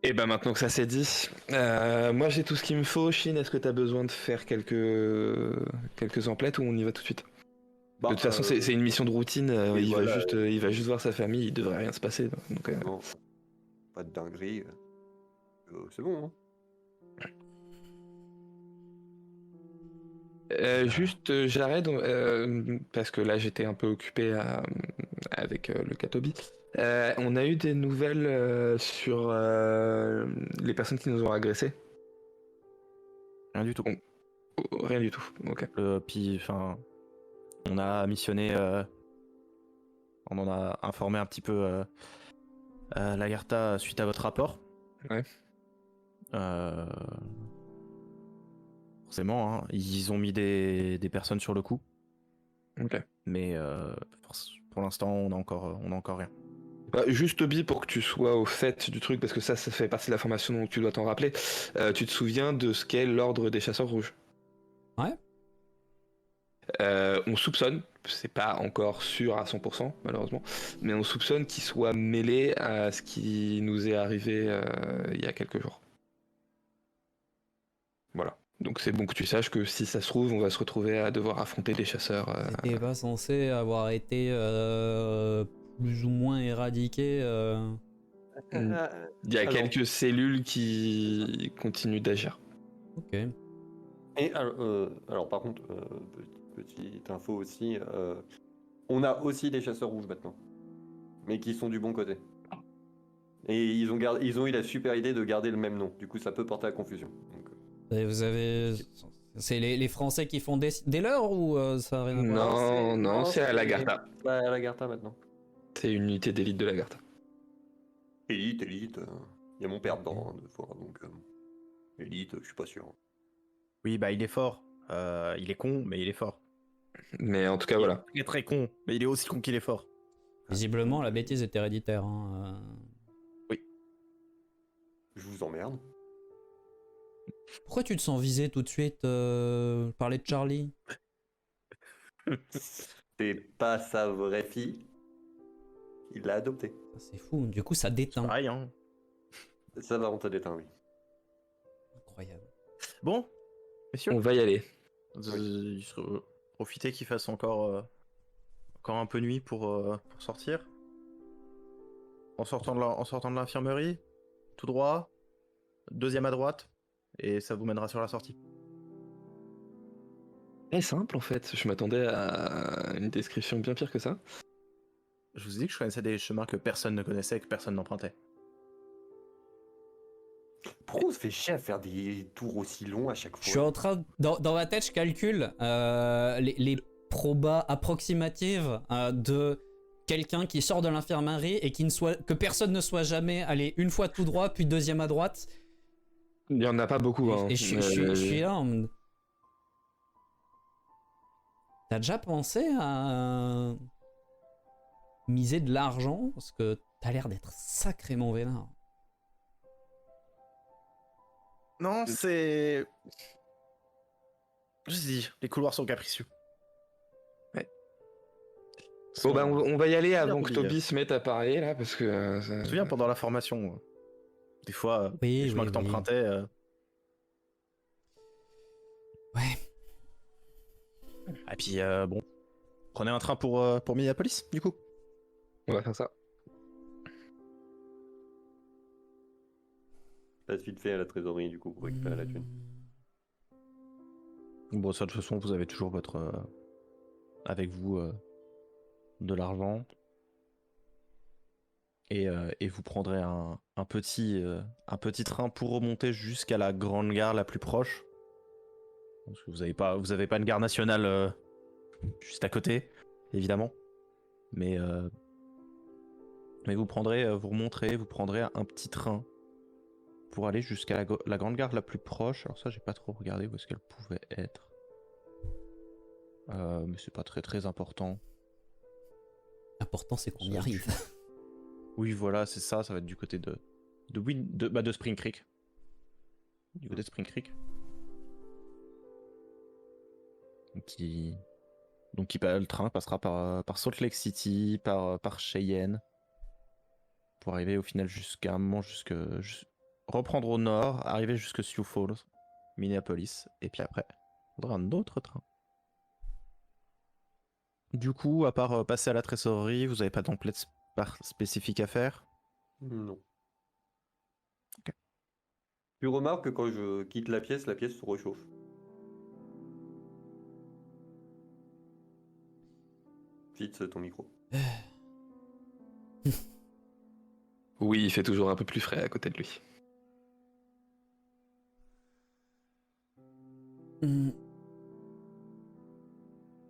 Et ben maintenant que ça c'est dit, moi j'ai tout ce qu'il me faut. Chine, est-ce que t'as besoin de faire quelques emplettes ou on y va tout de suite? De toute façon, c'est une mission de routine. Il va juste voir sa famille. Il devrait rien se passer. Donc, non, pas de dinguerie. C'est bon. Juste, j'arrête parce que là j'étais un peu occupé avec le Katobi. On a eu des nouvelles sur les personnes qui nous ont agressés. Rien du tout. Oh, rien du tout. Ok. Puis, enfin, on a missionné, on en a informé un petit peu l'Agartha suite à votre rapport. Ouais. Euh, Forcément, hein, ils ont mis des personnes sur le coup, Ok. mais pour l'instant, on a encore rien. Bah, juste Toby, pour que tu sois au fait du truc, parce que ça fait partie de la formation, donc tu dois t'en rappeler. Tu te souviens de ce qu'est l'ordre des chasseurs rouges? Ouais. On soupçonne, c'est pas encore sûr à 100% malheureusement, mais on soupçonne qu'il soit mêlé à ce qui nous est arrivé il y a quelques jours. Voilà. Donc c'est bon que tu saches que si ça se trouve, on va se retrouver à devoir affronter des chasseurs. C'était pas censé avoir été plus ou moins éradiqué. Il y a Alors. quelques cellules qui continuent d'agir. Ok. Et alors, par contre, petite info aussi, on a aussi des chasseurs rouges maintenant, mais qui sont du bon côté. Et ils ont eu la super idée de garder le même nom. Du coup, ça peut porter à confusion. Donc, Et vous avez. C'est les Français qui font des leurs ou ça a rien à voir? Non, c'est à l'Agartha. Ouais, à l'Agartha maintenant. C'est une unité d'élite de l'Agartha. Élite. Il y a mon père dedans, hein, deux fois. Donc, élite, je suis pas sûr. Oui, bah il est fort. Il est con, mais il est fort. Mais en tout cas, voilà. Il est très con, mais il est aussi con qu'il est fort. Visiblement, la bêtise est héréditaire. Hein. Je vous emmerde. Pourquoi tu te sens visé tout de suite parler de Charlie? C'est pas sa vraie fille. Il l'a adoptée. C'est fou. Du coup, ça C'est déteint. pareil, hein. Ça va, on t'a déteint, oui. Incroyable. Bon, messieurs, On va y aller. profitez qu'il fasse encore un peu nuit pour sortir. En sortant de l'infirmerie, tout droit, deuxième à droite, et ça vous mènera sur la sortie. C'est simple en fait. Je m'attendais à une description bien pire que ça. Je vous ai dit que je connaissais des chemins que personne ne connaissait et que personne n'empruntait. Pourquoi on se fait chier à faire des tours aussi longs à chaque Je suis fois? en train. Dans ma tête, je calcule les probas approximatives de quelqu'un qui sort de l'infirmerie et que personne ne soit jamais allé une fois tout droit, puis deuxième à droite. Il y en a pas beaucoup. Hein. Et je suis là en mode. T'as déjà pensé à miser de l'argent? Parce que t'as l'air d'être sacrément vénard. Non, c'est... Je dis, les couloirs sont capricieux. Ouais. Sont- Bon bah on va y aller avant que oublié. Toby se mette à parler là parce que. Je me souviens pendant la formation, des fois, Oui, les chemins oui, que t'empruntais... Ouais. Et puis, bon, prenez un train pour Minneapolis, du coup. On va faire ça. Passe vite fait à la trésorerie, du coup, pour récupérer la thune. Bon, ça, de toute façon, vous avez toujours votre... avec vous, de l'argent. Et vous prendrez un petit train pour remonter jusqu'à la grande gare la plus proche. Parce que vous avez pas une gare nationale juste à côté, évidemment. Mais vous prendrez un petit train pour aller jusqu'à la grande gare la plus proche. Alors ça, j'ai pas trop regardé où est-ce qu'elle pouvait être. Mais c'est pas très très important. L'important, c'est qu'on y arrive. Oui, voilà, c'est ça. Ça va être du côté de Spring Creek. Du côté de Spring Creek. Le train passera par Salt Lake City, par Cheyenne, pour arriver au final jusqu'à un moment, reprendre au nord, arriver jusque Sioux Falls, Minneapolis, et puis après, il faudra un autre train. Du coup, à part passer à la trésorerie, vous avez pas d'emplette spécifique à faire? Non. Ok. Tu remarques que quand je quitte la pièce se réchauffe. Fixe ton micro. Oui, il fait toujours un peu plus frais à côté de lui. Hmm.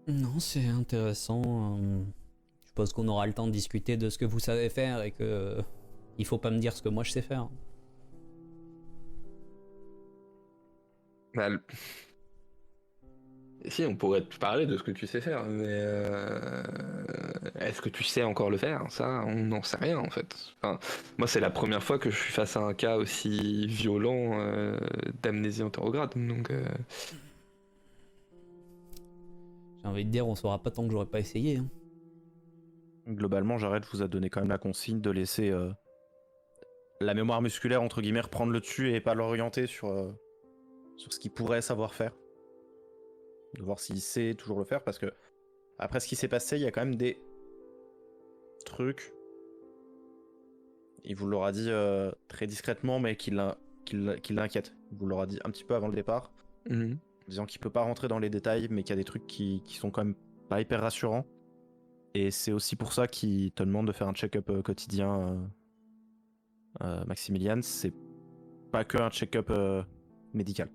Non, c'est intéressant. Je suppose qu'on aura le temps de discuter de ce que vous savez faire et que il faut pas me dire ce que moi je sais faire. Bah, si, on pourrait te parler de ce que tu sais faire, mais est-ce que tu sais encore le faire? Ça, on n'en sait rien en fait. Enfin, moi, c'est la première fois que je suis face à un cas aussi violent d'amnésie anterograde, donc J'ai envie de dire, on saura pas tant que j'aurais pas essayé. Hein. Globalement, Jared vous a donné quand même la consigne de laisser la mémoire musculaire, entre guillemets, reprendre le dessus et pas l'orienter sur ce qu'il pourrait savoir faire. De voir s'il sait toujours le faire, parce que après ce qui s'est passé, il y a quand même des trucs. Il vous l'aura dit très discrètement, mais qui l'inquiète. Il vous l'aura dit un petit peu avant le départ, mhm. disant qu'il peut pas rentrer dans les détails, mais qu'il y a des trucs qui sont quand même pas hyper rassurants. Et c'est aussi pour ça qu'il te demande de faire un check-up quotidien, Maximilian. C'est pas que un check-up médical.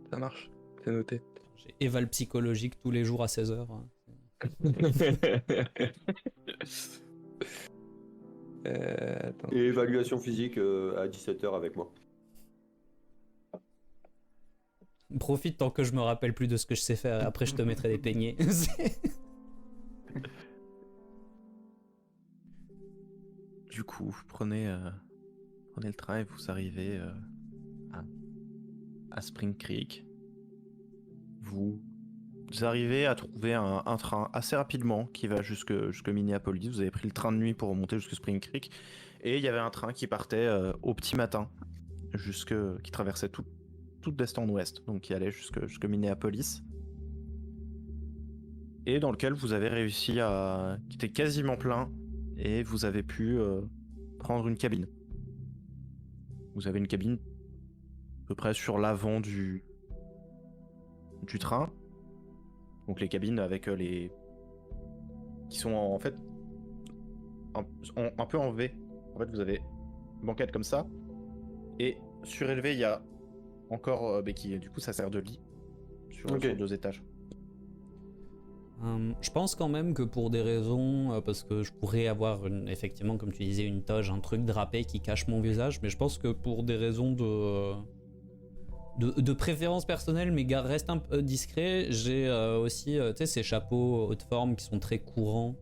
Ça marche, c'est noté. J'ai éval psychologique tous les jours à 16h. Attends. Et évaluation physique à 17h avec moi. Profite tant que je me rappelle plus de ce que je sais faire et après je te mettrai des peignets. Du coup, prenez le train et vous arrivez à Spring Creek. Vous arrivez à trouver un train assez rapidement qui va jusque Minneapolis. Vous avez pris le train de nuit pour remonter jusque Spring Creek. Et il y avait un train qui partait au petit matin, qui traversait tout d'est en ouest, donc qui allait jusque Minneapolis. Et dans lequel vous avez réussi qui était quasiment plein, et vous avez pu prendre une cabine. Vous avez une cabine à peu près sur l'avant du train. Donc les cabines avec qui sont en fait un peu en V. En fait, vous avez une banquette comme ça, et surélevé, il y a encore qui du coup ça sert de lit sur 2 étages. Je pense quand même que pour des raisons, parce que je pourrais avoir effectivement, comme tu disais, une toge, un truc drapé qui cache mon visage, mais je pense que pour des raisons de préférence personnelle, mes gars restent un peu discrets. J'ai aussi ces chapeaux haute forme qui sont très courants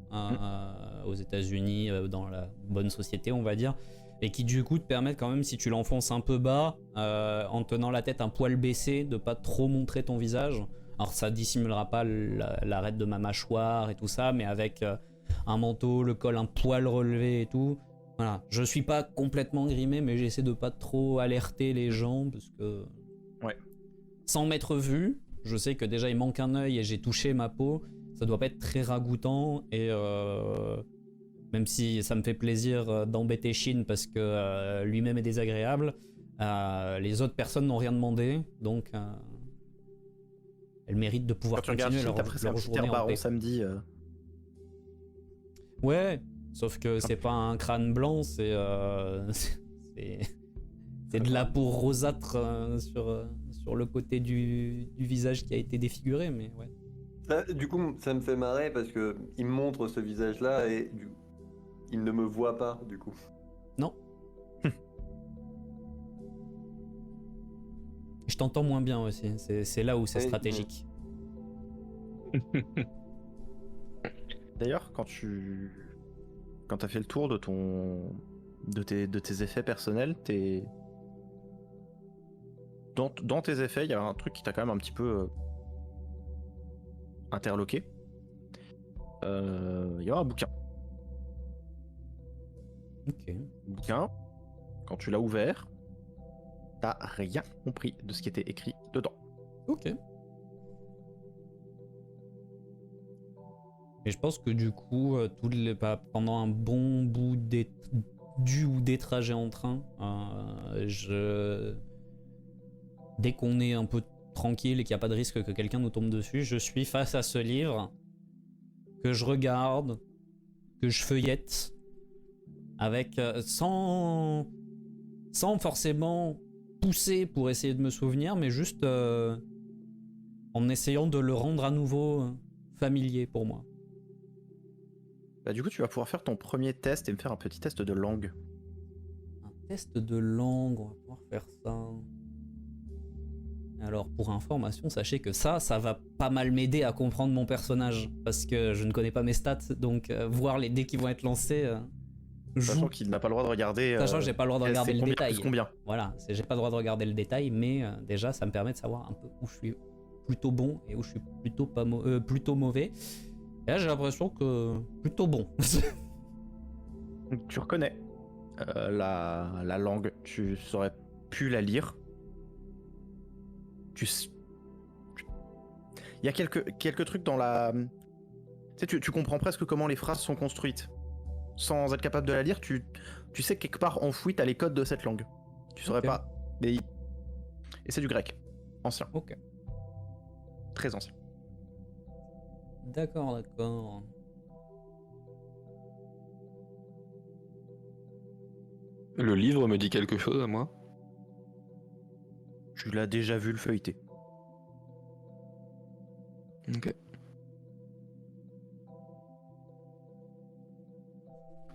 aux États-Unis, dans la bonne société, on va dire, et qui du coup te permettent quand même, si tu l'enfonces un peu bas, en tenant la tête un poil baissé, de pas trop montrer ton visage. Alors ça dissimulera pas l'arête de ma mâchoire et tout ça, mais avec un manteau, le col un poil relevé et tout. Voilà, je suis pas complètement grimé, mais j'essaie de pas trop alerter les gens parce que sans m'être vu, je sais que déjà il manque un œil et j'ai touché ma peau. Ça doit pas être très ragoûtant, et même si ça me fait plaisir d'embêter Shin parce que lui-même est désagréable, les autres personnes n'ont rien demandé, donc elles méritent de pouvoir continuer leur journée en paix. Samedi. Ouais, sauf que c'est pas un crâne blanc, c'est de la peau rosâtre sur le côté du visage qui a été défiguré, mais ouais. Ça, du coup, ça me fait marrer parce que il me montre ce visage-là et il ne me voit pas, du coup. Non. Je t'entends moins bien aussi, c'est là où c'est stratégique. D'ailleurs, quand t'as fait le tour de tes effets personnels, dans tes effets, il y a un truc qui t'a quand même un petit peu interloqué. Il y a un bouquin. Ok. Le bouquin, quand tu l'as ouvert, t'as rien compris de ce qui était écrit dedans. Ok. Et je pense que du coup, pendant un bon bout des trajets en train, dès qu'on est un peu tranquille et qu'il n'y a pas de risque que quelqu'un nous tombe dessus, je suis face à ce livre que je regarde, que je feuillette, avec sans forcément pousser pour essayer de me souvenir, mais juste en essayant de le rendre à nouveau familier pour moi. Bah, du coup, tu vas pouvoir faire ton premier test et me faire un petit test de langue. Un test de langue, on va pouvoir faire ça. Alors, pour information, sachez que ça va pas mal m'aider à comprendre mon personnage, parce que je ne connais pas mes stats, donc voir les dés qui vont être lancés... Sachant qu'il n'a pas le droit de regarder. Sachant que j'ai pas le droit de regarder le combien, détail. plus combien. Voilà, j'ai pas le droit de regarder le détail, mais déjà ça me permet de savoir un peu où je suis plutôt bon et où je suis plutôt, plutôt mauvais. Et là j'ai l'impression que plutôt bon. Donc, tu reconnais la langue, tu saurais plus la lire. Il y a quelques trucs dans la... Tu sais, tu comprends presque comment les phrases sont construites. Sans être capable de la lire, tu sais que quelque part enfoui, t'as les codes de cette langue. Tu saurais pas. Mais... Et c'est du grec. Ancien. Ok. Très ancien. D'accord. Le livre me dit quelque chose à moi. Tu l'as déjà vu le feuilleter. Ok.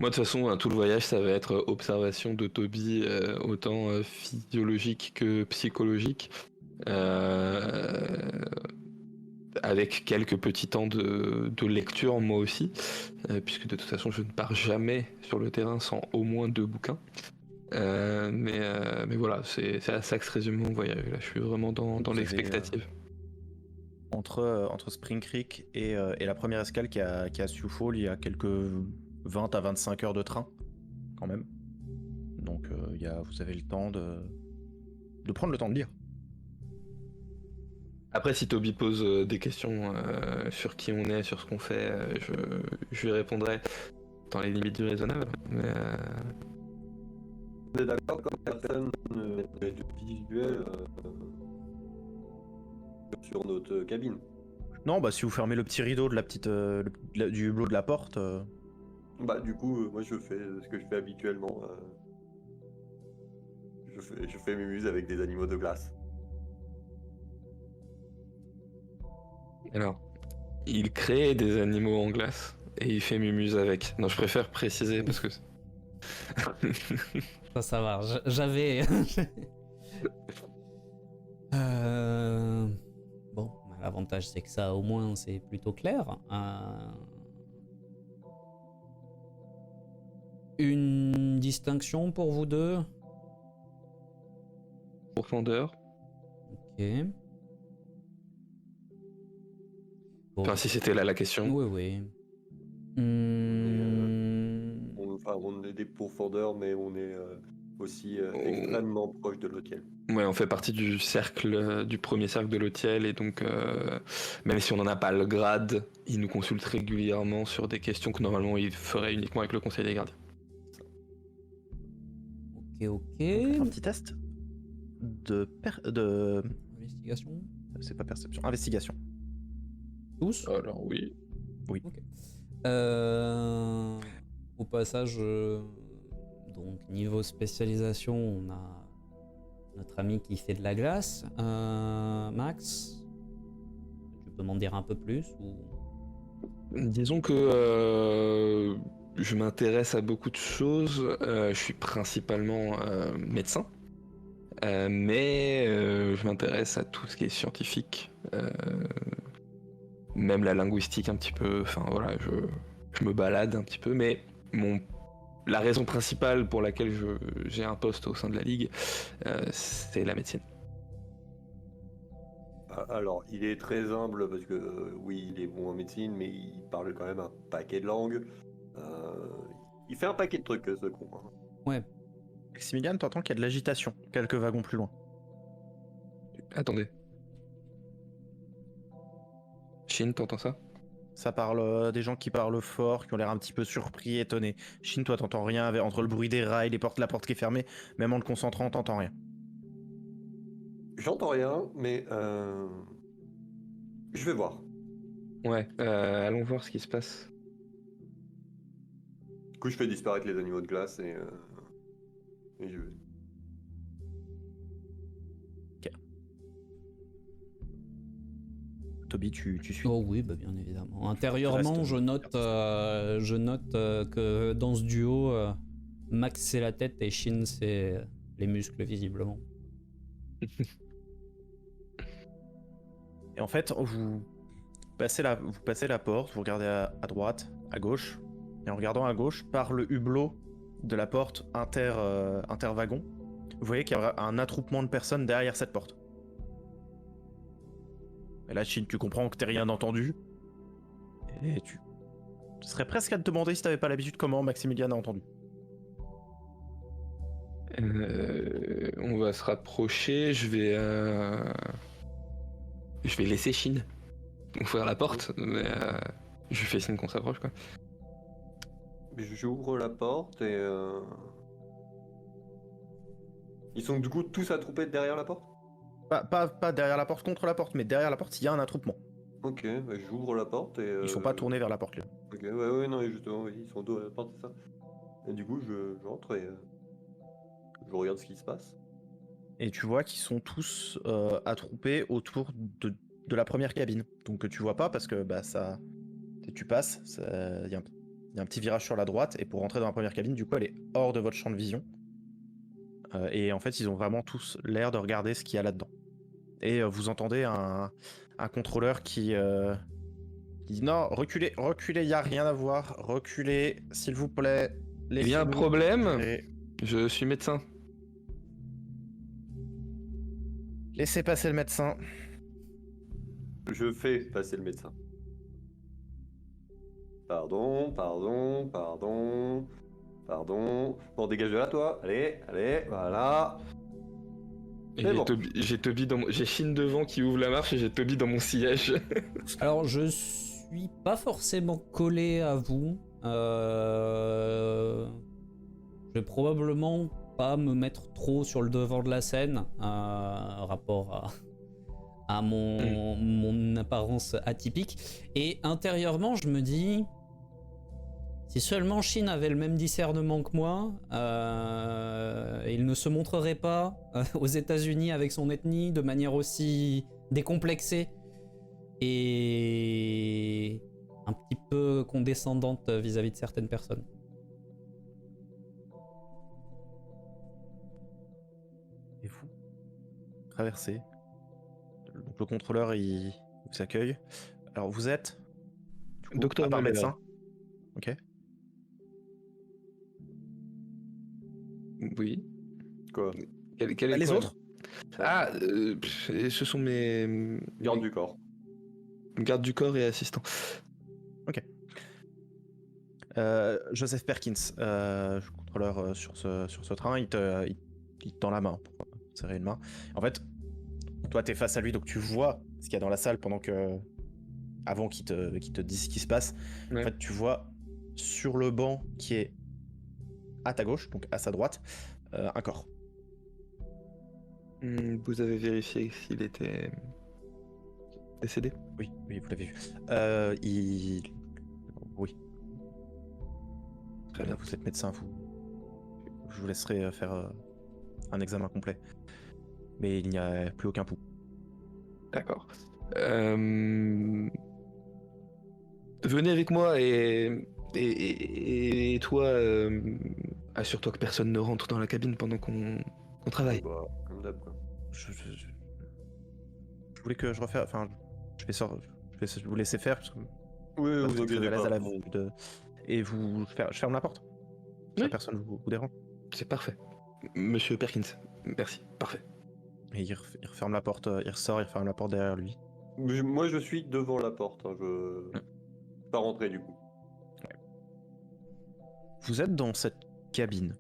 Moi, de toute façon, tout le voyage, ça va être observation de Toby, autant physiologique que psychologique, avec quelques petits temps de lecture, moi aussi, puisque de toute façon, je ne pars jamais sur le terrain sans au moins 2 bouquins. Mais voilà, c'est à ça que se résume mon voyage. Là, je suis vraiment dans l'expectative. Entre Spring Creek et la première escale qui a Sioux Falls, il y a quelques 20 à 25 heures de train, quand même. Donc vous avez le temps de prendre le temps de lire. Après, si Toby pose des questions sur qui on est, sur ce qu'on fait, je lui répondrai dans les limites du raisonnable. Mais On est d'accord comme personne de visuel sur notre cabine. Non, bah si vous fermez le petit rideau de la petite du hublot de la porte. Bah du coup, moi je fais ce que je fais habituellement. Je fais mes muses avec des animaux de glace. alors, il crée des animaux en glace et il fait mumuse avec. Non, je préfère préciser parce que... Ça va, j'avais... Bon, l'avantage c'est que ça au moins c'est plutôt clair. Une distinction pour vous deux? Profondeur. Ok. Bon. Enfin, si c'était là la question. Oui. On est des profondeurs, mais on est aussi extrêmement proche de l'hôtel. Ouais, on fait partie du cercle, du premier cercle de l'hôtel, et donc même si on n'en a pas le grade, il nous consulte régulièrement sur des questions que normalement il ferait uniquement avec le conseil des gardiens. Ok. Un petit test de Investigation. C'est pas perception, investigation. Tous? Alors oui. Oui. Ok. Au passage, donc niveau spécialisation, on a notre ami qui fait de la glace. Max, tu peux m'en dire un peu plus ou... Disons que je m'intéresse à beaucoup de choses. Je suis principalement médecin, mais je m'intéresse à tout ce qui est scientifique, même la linguistique un petit peu. Enfin voilà, je me balade un petit peu, mais la raison principale pour laquelle j'ai un poste au sein de la Ligue, c'est la médecine. Alors, il est très humble parce que oui, il est bon en médecine, mais il parle quand même un paquet de langues. Il fait un paquet de trucs, ce con. Hein. Ouais. Maximilian, t'entends qu'il y a de l'agitation, quelques wagons plus loin. Attendez. Shin, t'entends ça? Ça parle des gens qui parlent fort, qui ont l'air un petit peu surpris, étonnés. Shin, toi, t'entends rien entre le bruit des rails, la porte qui est fermée, même en le concentrant, t'entends rien. J'entends rien, mais je vais voir. Ouais, allons voir ce qui se passe. Du coup, je fais disparaître les animaux de glace et je vais. Toby, tu suis. Oh oui, bah bien évidemment. Intérieurement, Reste- je note que dans ce duo, Max c'est la tête et Shin c'est les muscles visiblement. Et en fait, vous passez la porte, vous regardez à droite, à gauche, et en regardant à gauche, par le hublot de la porte interwagon, vous voyez qu'il y a un attroupement de personnes derrière cette porte. Et là, Shin, tu comprends que t'as rien entendu. Et tu serais presque à te demander si t'avais pas l'habitude comment Maximilian a entendu. On va se rapprocher, je vais laisser Shin ouvrir la porte, mais je lui fais signe qu'on s'approche, quoi. J'ouvre la porte et. Ils sont du coup tous attroupés derrière la porte? Pas derrière la porte, contre la porte, mais derrière la porte, il y a un attroupement. Ok, bah, j'ouvre la porte et. Ils sont pas tournés vers la porte, là. Ok, ouais, non, justement, oui, ils sont dos à la porte, c'est ça. Et du coup, j'entre et. Je regarde ce qui se passe. Et tu vois qu'ils sont tous attroupés autour de la première cabine. Donc tu vois pas parce que bah ça, tu passes, il y a un petit virage sur la droite et pour rentrer dans la première cabine, du coup elle est hors de votre champ de vision. Et en fait ils ont vraiment tous l'air de regarder ce qu'il y a là-dedans. Et vous entendez un contrôleur qui dit non, reculez, il y a rien à voir, reculez s'il vous plaît. Il y a un problème. Je suis médecin. Laissez passer le médecin. Je fais passer le médecin. Pardon. Bon, dégage de là, toi. Allez, voilà. Et C'est bon. j'ai Shin devant qui ouvre la marche et j'ai Toby dans mon sillage. Alors je suis pas forcément collé à vous. Je vais probablement pas me mettre trop sur le devant de la scène rapport à mon apparence atypique. Et intérieurement, je me dis, si seulement Shin avait le même discernement que moi, il ne se montrerait pas aux États-Unis avec son ethnie de manière aussi décomplexée et un petit peu condescendante vis-à-vis de certaines personnes. Et vous traversez. Donc le contrôleur il vous accueille. Alors vous êtes du coup, Docteur à part Muller. médecin. Ok. Oui. Quoi? Quel est Les quoi autres Ah, ce sont mes Garde du corps. gardes du corps et assistants. Joseph Perkins, contrôleur sur ce train, il te tend la main pour serrer une main. En fait, toi t'es face à lui donc tu vois ce qu'il y a dans la salle avant qu'il te dise ce qui se passe. Ouais. En fait, tu vois sur le banc qui est à ta gauche, donc à sa droite, un corps. Vous avez vérifié s'il était décédé? Oui, vous l'avez vu. Oui. Très bien. Vous êtes médecin, je vous laisserai faire un examen complet. Mais il n'y a plus aucun pouls. D'accord. Venez avec moi et toi, assure-toi que personne ne rentre dans la cabine pendant qu'on travaille. Bah, comme d'hab, quoi. Je voulais que je refasse. Enfin, je vais vous laisser faire parce que Oui, parce vous que inquiétez à l'aise pas. à la vue de. Et je ferme la porte. Oui. Ça, personne vous dérange. C'est parfait. Monsieur Perkins, merci. Parfait. Et il referme la porte, il ressort, il referme la porte derrière lui. Moi, je suis devant la porte. Hein, je pas rentrer du coup. Vous êtes dans cette cabine,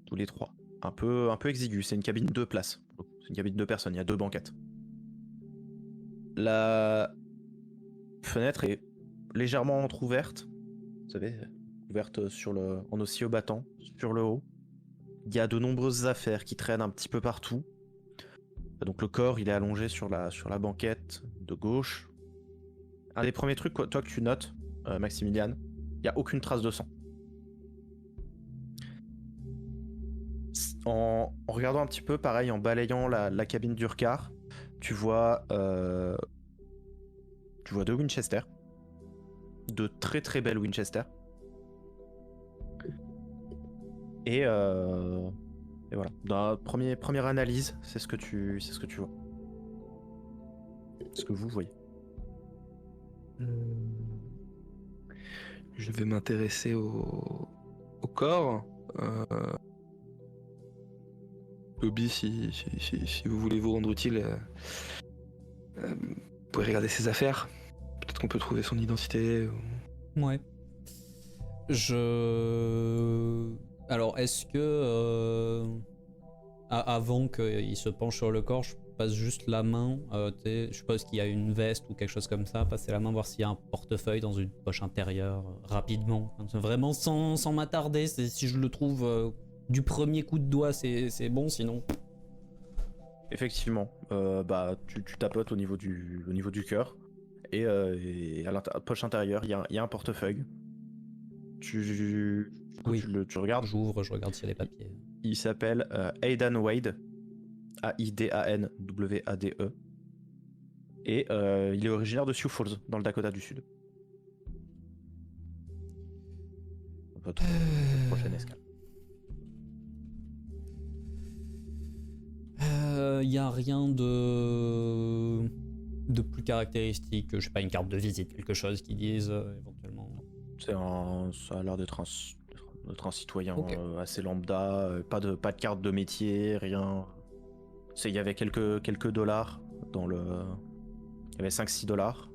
tous les trois, un peu exiguë. C'est une cabine 2 places. C'est une cabine de 2 personnes. Il y a 2 banquettes. La fenêtre est légèrement entrouverte. Vous savez, ouverte en oscillo battant, sur le haut. Il y a de nombreuses affaires qui traînent un petit peu partout. Donc le corps, il est allongé sur la banquette de gauche. Un des premiers trucs, toi, que tu notes, Maximilian, il n'y a aucune trace de sang. En regardant un petit peu, pareil, en balayant la cabine d'Urquhart, tu vois 2 Winchester. De très très belles Winchester. Et voilà. Dans la première analyse, c'est ce que tu vois. Ce que vous voyez. Je vais m'intéresser au corps. Toby, si vous voulez vous rendre utile, vous pouvez regarder ses affaires. Peut-être qu'on peut trouver son identité. Ouais. Alors, est-ce que avant qu'il se penche sur le corps, je passe juste la main, je suppose qu'il y a une veste ou quelque chose comme ça, passer la main, voir s'il y a un portefeuille dans une poche intérieure, rapidement. Vraiment sans m'attarder, si je le trouve du premier coup de doigt, c'est bon, sinon... Effectivement, tu tapotes au niveau du cœur. Et à la poche intérieure, il y a un portefeuille. Tu regardes. J'ouvre, je regarde s'il y a des papiers. Il s'appelle Aidan Wade. A-I-D-A-N-W-A-D-E. Et il est originaire de Sioux Falls, dans le Dakota du Sud. Votre prochaine escale. Il n'y a rien de plus caractéristique, je sais pas, une carte de visite, quelque chose qui dise éventuellement. Ça a l'air d'être un citoyen assez lambda, pas de carte de métier, rien. Il y avait quelques dollars dans le. Il y avait 5-6 dollars.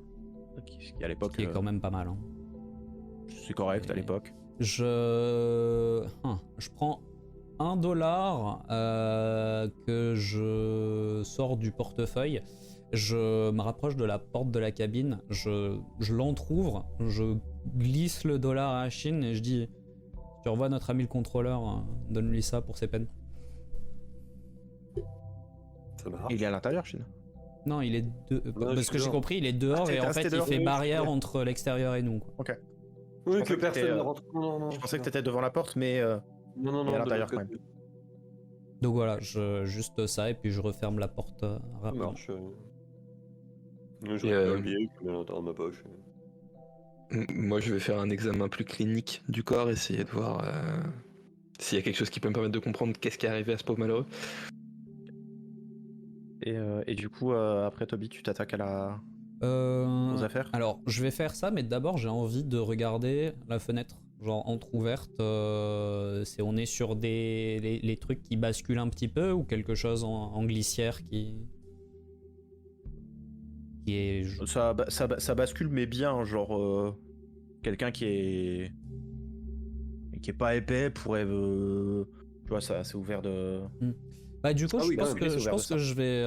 Qui à l'époque. Qui est quand même pas mal. Hein. C'est correct à l'époque. Je prends $1 que je sors du portefeuille. Je me rapproche de la porte de la cabine. Je l'entrouvre. Je glisse le dollar à Chine et je dis: tu revois notre ami le contrôleur, donne-lui ça pour ses peines. Ça marche. Il est à l'intérieur, Chine. Non, il est parce que j'ai compris, il est dehors et en fait il fait barrière entre l'extérieur et nous. Quoi. Ok. Oui, que personne ne rentre. Non, je pensais que t'étais devant la porte, mais non, il est à l'intérieur quand même. Donc voilà, juste ça et puis je referme la porte rapidement. Ça marche. Je récupère le billet, je le mets dans ma poche. Moi, je vais faire un examen plus clinique du corps, essayer de voir s'il y a quelque chose qui peut me permettre de comprendre qu'est-ce qui est arrivé à ce pauvre malheureux. Et du coup, après Toby, tu t'attaques aux affaires. Alors, je vais faire ça, mais d'abord, j'ai envie de regarder la fenêtre, genre entrouverte. On est sur les trucs qui basculent un petit peu ou quelque chose en glissière qui est... Ça bascule, mais bien, genre quelqu'un qui est pas épais pourrait, tu vois, ça c'est ouvert de. Bah du coup, je pense que je vais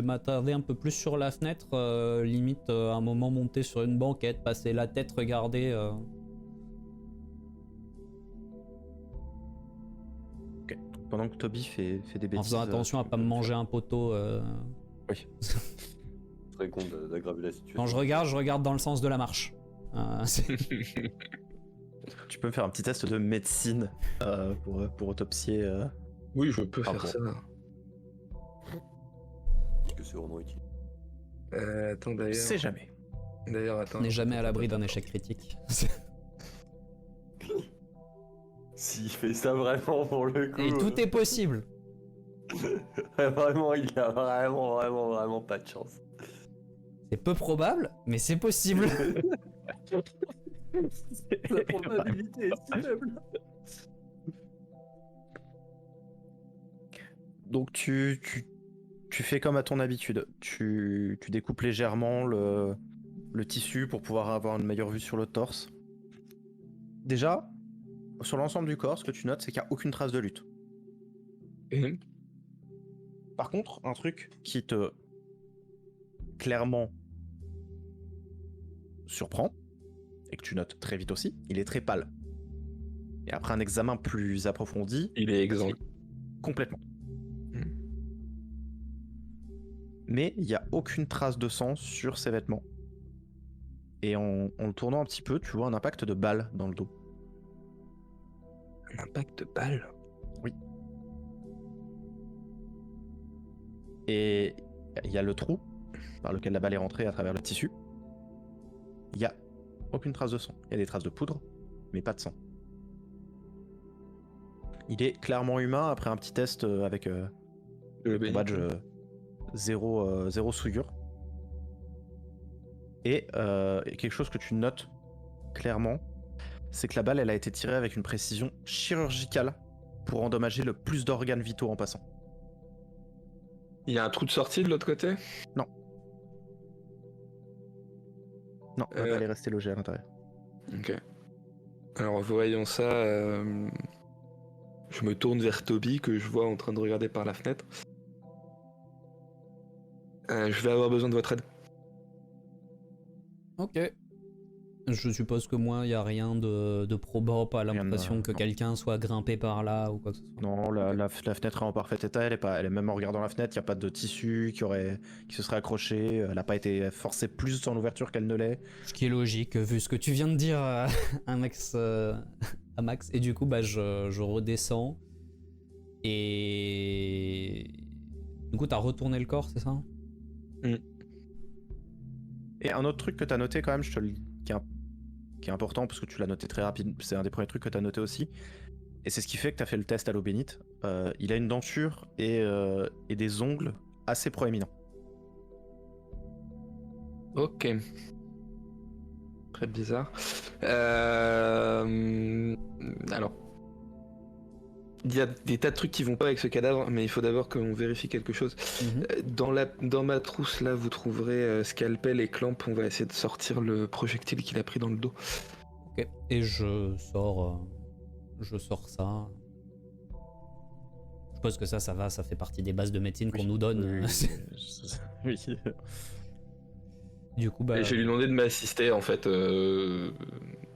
m'attarder un peu plus sur la fenêtre, limite à un moment monter sur une banquette, passer la tête, regarder. Ok. Pendant que Toby fait des bêtises. En faisant attention à pas me manger un poteau. Oui. Très con d'aggraver la situation. Quand je regarde dans le sens de la marche. Tu peux me faire un petit test de médecine pour autopsier. Oui, je peux faire ça. Est-ce que c'est vraiment utile? Attends, d'ailleurs. C'est jamais. D'ailleurs, attends. On n'est jamais à l'abri d'un échec critique. S'il fait ça vraiment pour le coup. Et tout est possible. Vraiment, il a vraiment pas de chance. C'est peu probable, mais c'est possible. La probabilité est si faible. Donc tu fais comme à ton habitude. Tu découpes légèrement le tissu pour pouvoir avoir une meilleure vue sur le torse. Déjà, sur l'ensemble du corps, ce que tu notes, c'est qu'il n'y a aucune trace de lutte. Par contre, un truc qui te clairement surprend, et que tu notes très vite aussi, il est très pâle. Et après un examen plus approfondi, il est exsangue. Complètement. Mais il n'y a aucune trace de sang sur ses vêtements. Et en le tournant un petit peu, tu vois un impact de balle dans le dos. Un impact de balle? Oui. Et il y a le trou par lequel la balle est rentrée à travers le tissu. Il n'y a aucune trace de sang. Il y a des traces de poudre, mais pas de sang. Il est clairement humain après un petit test avec Le ton badge zéro souillure. Et quelque chose que tu notes clairement, c'est que la balle elle a été tirée avec une précision chirurgicale pour endommager le plus d'organes vitaux en passant. Il y a un trou de sortie de l'autre côté? Non, la balle est restée logée à l'intérieur. Ok. Alors voyons ça, je me tourne vers Toby que je vois en train de regarder par la fenêtre. Je vais avoir besoin de votre aide. Ok. Je suppose que moi, il n'y a rien de probant, pas Rien de- l'impression que non. quelqu'un soit grimpé par là ou quoi que ce soit. Non, la fenêtre est en parfait état, elle est même en regardant la fenêtre, il n'y a pas de tissu qui se serait accroché, elle n'a pas été forcée plus dans l'ouverture qu'elle ne l'est. Ce qui est logique, vu ce que tu viens de dire à Max. À Max. Et du coup, bah, je redescends. Et. Du coup, t'as retourné le corps, c'est ça? Et un autre truc que tu as noté quand même, qui est important parce que tu l'as noté très rapide, c'est un des premiers trucs que tu as noté aussi, et c'est ce qui fait que tu as fait le test à l'eau bénite. Il a une denture et des ongles assez proéminents. Ok. Très bizarre. Alors. Il y a des tas de trucs qui vont pas avec ce cadavre, mais il faut d'abord qu'on vérifie quelque chose. Dans ma trousse, là, vous trouverez scalpel et clamp. On va essayer de sortir le projectile qu'il a pris dans le dos. Ok. Et je sors ça. Je suppose que ça va, ça fait partie des bases de médecine qu'on nous donne. Oui. Du coup, bah. Et je vais lui demander de m'assister, en fait,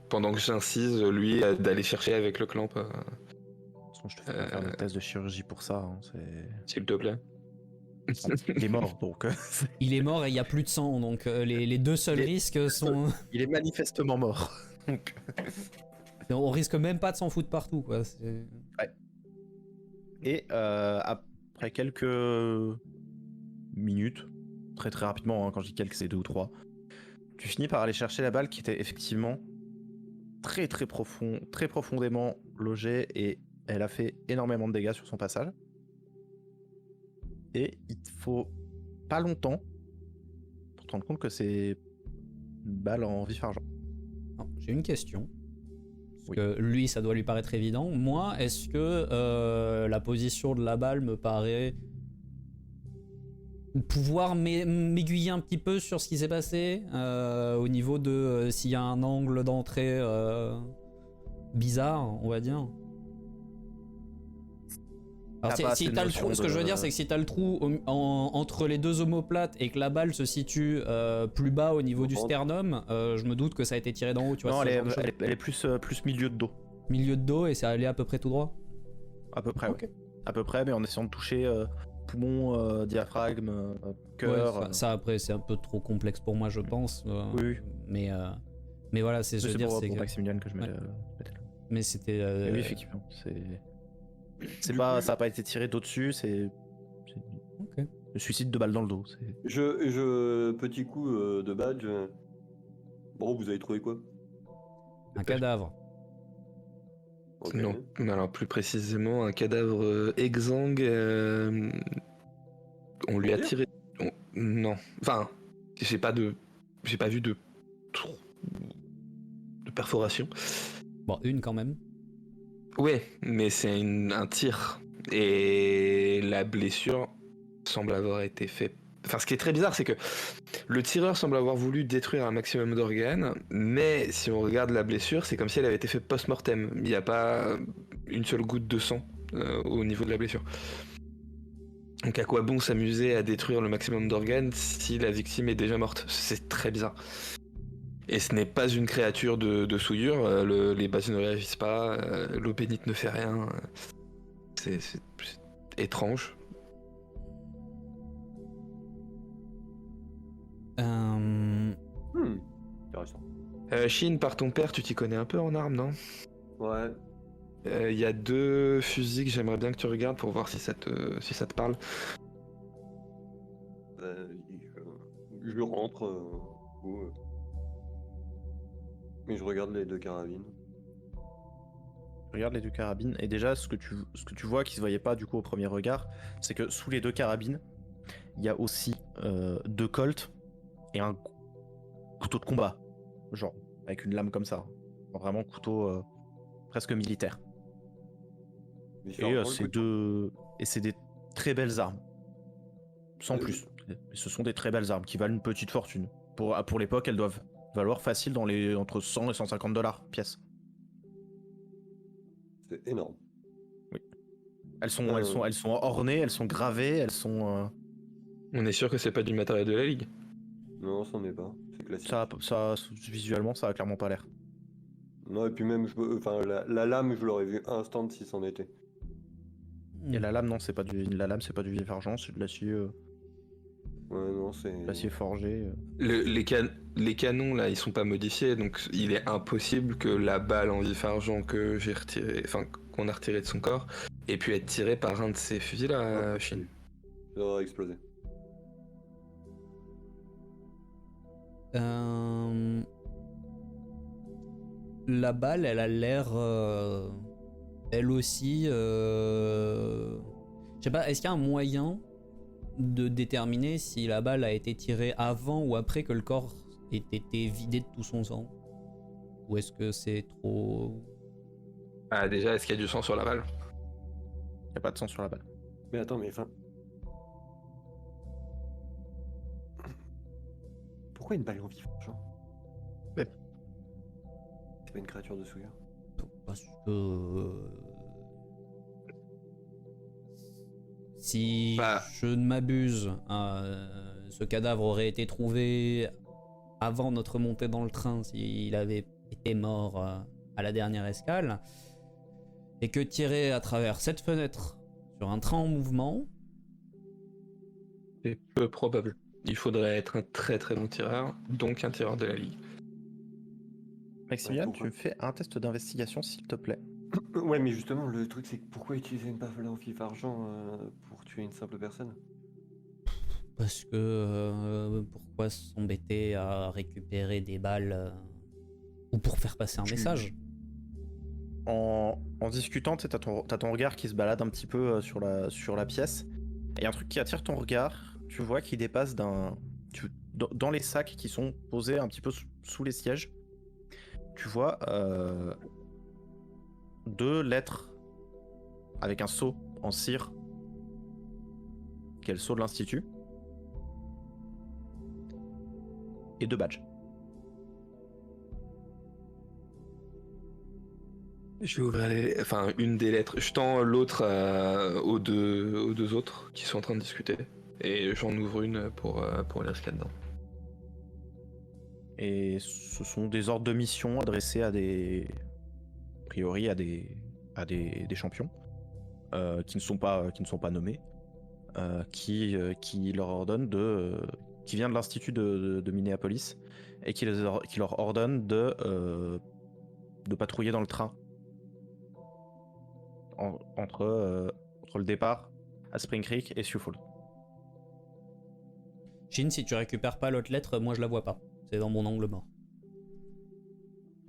pendant que j'incise, lui, d'aller chercher avec le clamp, Je te fais pas faire le test de chirurgie pour ça. Hein, s'il te plaît. il est mort donc. Il est mort et il n'y a plus de sang, donc les deux seuls risques sont. Il est manifestement mort. Donc, On risque même pas de s'en foutre partout, quoi. et après quelques minutes, très très rapidement, hein, quand je dis quelques, c'est 2 ou 3, tu finis par aller chercher la balle qui était effectivement très très profondément logée et elle a fait énormément de dégâts sur son passage. Et il te faut pas longtemps pour te rendre compte que c'est une balle en vif-argent. Alors, j'ai une question. Parce Oui. que lui, ça doit lui paraître évident. Moi, est-ce que la position de la balle me paraît pouvoir m'aiguiller un petit peu sur ce qui s'est passé au niveau de s'il y a un angle d'entrée bizarre, on va dire. Alors, T'as pas si assez de t'as le notion trou, ce que je veux de- dire, c'est que si t'as le trou entre les deux omoplates et que la balle se situe plus bas au niveau du sternum, je me doute que ça a été tiré d'en haut, tu vois. Non, ce elle genre de choses. est plus milieu de dos. Milieu de dos et ça allait à peu près tout droit. À peu près, Ok. ouais. À peu près, mais en essayant de toucher poumon, diaphragme, cœur. Ouais, ça, après c'est un peu trop complexe pour moi, je pense. Oui. Mais voilà, je veux C'est dire, pour, c'est pour que- Maximilian que je Ouais. mettais là. mais c'était. Mais oui, effectivement. C'est pas, ça a pas été tiré d'au-dessus, c'est Ok. le suicide de balle dans le dos. Petit coup de badge. Bon, vous avez trouvé quoi? Un cadavre. Ok. Non, alors plus précisément, un cadavre exsangue. On lui a tiré. Non, enfin, j'ai pas vu de perforation. Bon, une quand même. Ouais, mais c'est un tir. Et la blessure semble avoir été faite. Enfin, ce qui est très bizarre, c'est que le tireur semble avoir voulu détruire un maximum d'organes, mais si on regarde la blessure, c'est comme si elle avait été faite post-mortem. Il n'y a pas une seule goutte de sang au niveau de la blessure. Donc à quoi bon s'amuser à détruire le maximum d'organes si la victime est déjà morte? C'est très bizarre. Et ce n'est pas une créature de souillure, les bases ne réagissent pas, l'eau bénite ne fait rien. C'est étrange. Intéressant. Shin, par ton père, tu t'y connais un peu en armes, non? Ouais. Il y a 2 fusils que j'aimerais bien que tu regardes pour voir si ça te parle. Je rentre. Mais je regarde les 2 carabines. Regarde les 2 carabines, et déjà ce que tu vois qui se voyait pas du coup au premier regard, c'est que sous les 2 carabines, il y a aussi 2 colts et un couteau de combat, genre avec une lame comme ça, vraiment couteau presque militaire. Et c'est des très belles armes, sans plus. Ce sont des très belles armes qui valent une petite fortune. Pour l'époque, elles doivent valoir facile dans les entre 100 et 150 dollars pièce. C'est énorme. Oui. Elles sont ornées, elles sont gravées, elles sont. On est sûr que c'est pas du matériel de la Ligue. Non, c'en est pas. C'est classique. Ça, visuellement, ça a clairement pas l'air. Non, et puis même, la lame, je l'aurais vu instant si c'en était. Et la lame, non, c'est pas du vif argent, c'est de l'acier. Ouais, non, c'est. L'acier forgé. Les canons là, ils sont pas modifiés, donc il est impossible que la balle en vif argent que j'ai retiré, enfin qu'on a retiré de son corps, ait pu être tirée par un de ces fusils là, Chine. Ça va exploser. La balle, elle a l'air, elle aussi. Je sais pas. Est-ce qu'il y a un moyen de déterminer si la balle a été tirée avant ou après que le corps ait été vidé de tout son sang? Ou est-ce que c'est trop... Ah déjà, est-ce qu'il y a du sang sur la balle? Il n'y a pas de sang sur la balle. Mais attends, mais enfin. Pourquoi une balle en vif argent? Mais... C'est pas une créature de souillure? Parce que... Si je ne m'abuse, ce cadavre aurait été trouvé avant notre montée dans le train, s'il avait été mort à la dernière escale, et que tiré à travers cette fenêtre sur un train en mouvement... C'est peu probable. Il faudrait être un très très bon tireur, donc un tireur de la Ligue. Maximilian, tu me fais un test d'investigation s'il te plaît. Ouais, mais justement, le truc, c'est que pourquoi utiliser une balle en vif argent pour tuer une simple personne? Parce que pourquoi s'embêter à récupérer des balles ou pour faire passer un message? En discutant, t'as ton regard qui se balade un petit peu sur la pièce. Et un truc qui attire ton regard, tu vois qu'il dépasse dans les sacs qui sont posés un petit peu sous les sièges. Tu vois 2 lettres avec un sceau en cire, qui est le sceau de l'Institut, et 2 badges. Je vais ouvrir une des lettres. Je tends l'autre aux deux autres qui sont en train de discuter. Et j'en ouvre une pour lire ce qu'il y a dedans. Et ce sont des ordres de mission adressés a priori à des champions qui ne sont pas nommés, qui leur ordonnent qui vient de l'Institut de Minneapolis et qui leur ordonne de patrouiller dans le train entre le départ à Spring Creek et Sioux Falls. Shin, si tu récupères pas l'autre lettre, moi je la vois pas. C'est dans mon angle mort.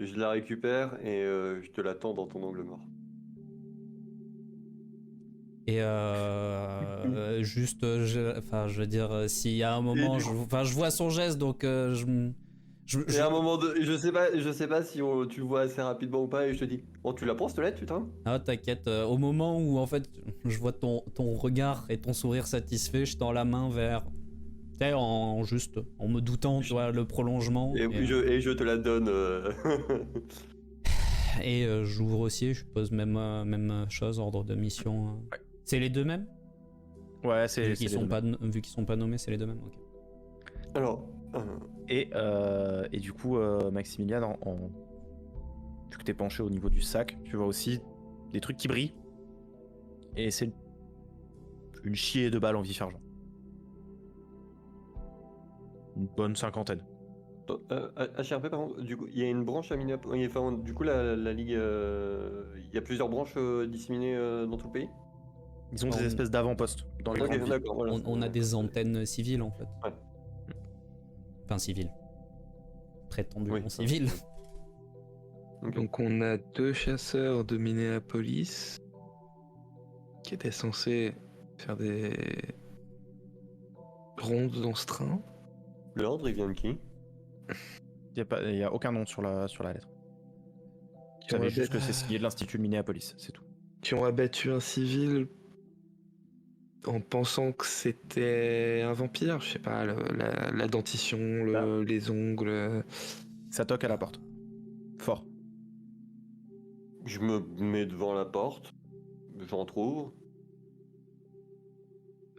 Je la récupère et je te l'attends dans ton angle mort. Et juste, je veux dire, s'il y a un moment, je vois son geste, donc Et à un moment je sais pas si tu le vois assez rapidement ou pas, et je te dis, bon, tu la prends cette lettre, putain? Ah, t'inquiète, au moment où en fait je vois ton regard et ton sourire satisfait, je tends la main vers... en me doutant, tu vois, le prolongement. Et je te la donne. Et j'ouvre aussi, je suppose, même chose, ordre de mission. Ouais. C'est les deux mêmes? Ouais, c'est vu qu'ils sont pas nommés, c'est les deux mêmes, ok. Alors... Et du coup, Maximilian, vu que t'es penché au niveau du sac, tu vois aussi des trucs qui brillent. Et c'est une chier de balles en vif argent. Une bonne 50aine. HRP, par contre, du coup, il y a une branche à Minneapolis. Enfin, du coup, la Ligue, il y a plusieurs branches disséminées dans tout le pays? Ils ont des espèces d'avant-postes dans les grandes villes. D'accord, voilà. On a des antennes civiles en fait. Ouais. Enfin, civil. Prétendument Oui. civil. Ok. Donc on a 2 chasseurs de Minneapolis qui étaient censés faire des rondes dans ce train. L'ordre, il vient de qui? Il y a aucun nom sur la lettre. Qui Ça ont, veut juste abattu, que c'est signé de l'Institut de Minneapolis, c'est tout. qui ont abattu un civil en pensant que c'était un vampire. Je sais pas, la dentition, les ongles. Ça toque à la porte. Fort. Je me mets devant la porte, j'entre ouvre.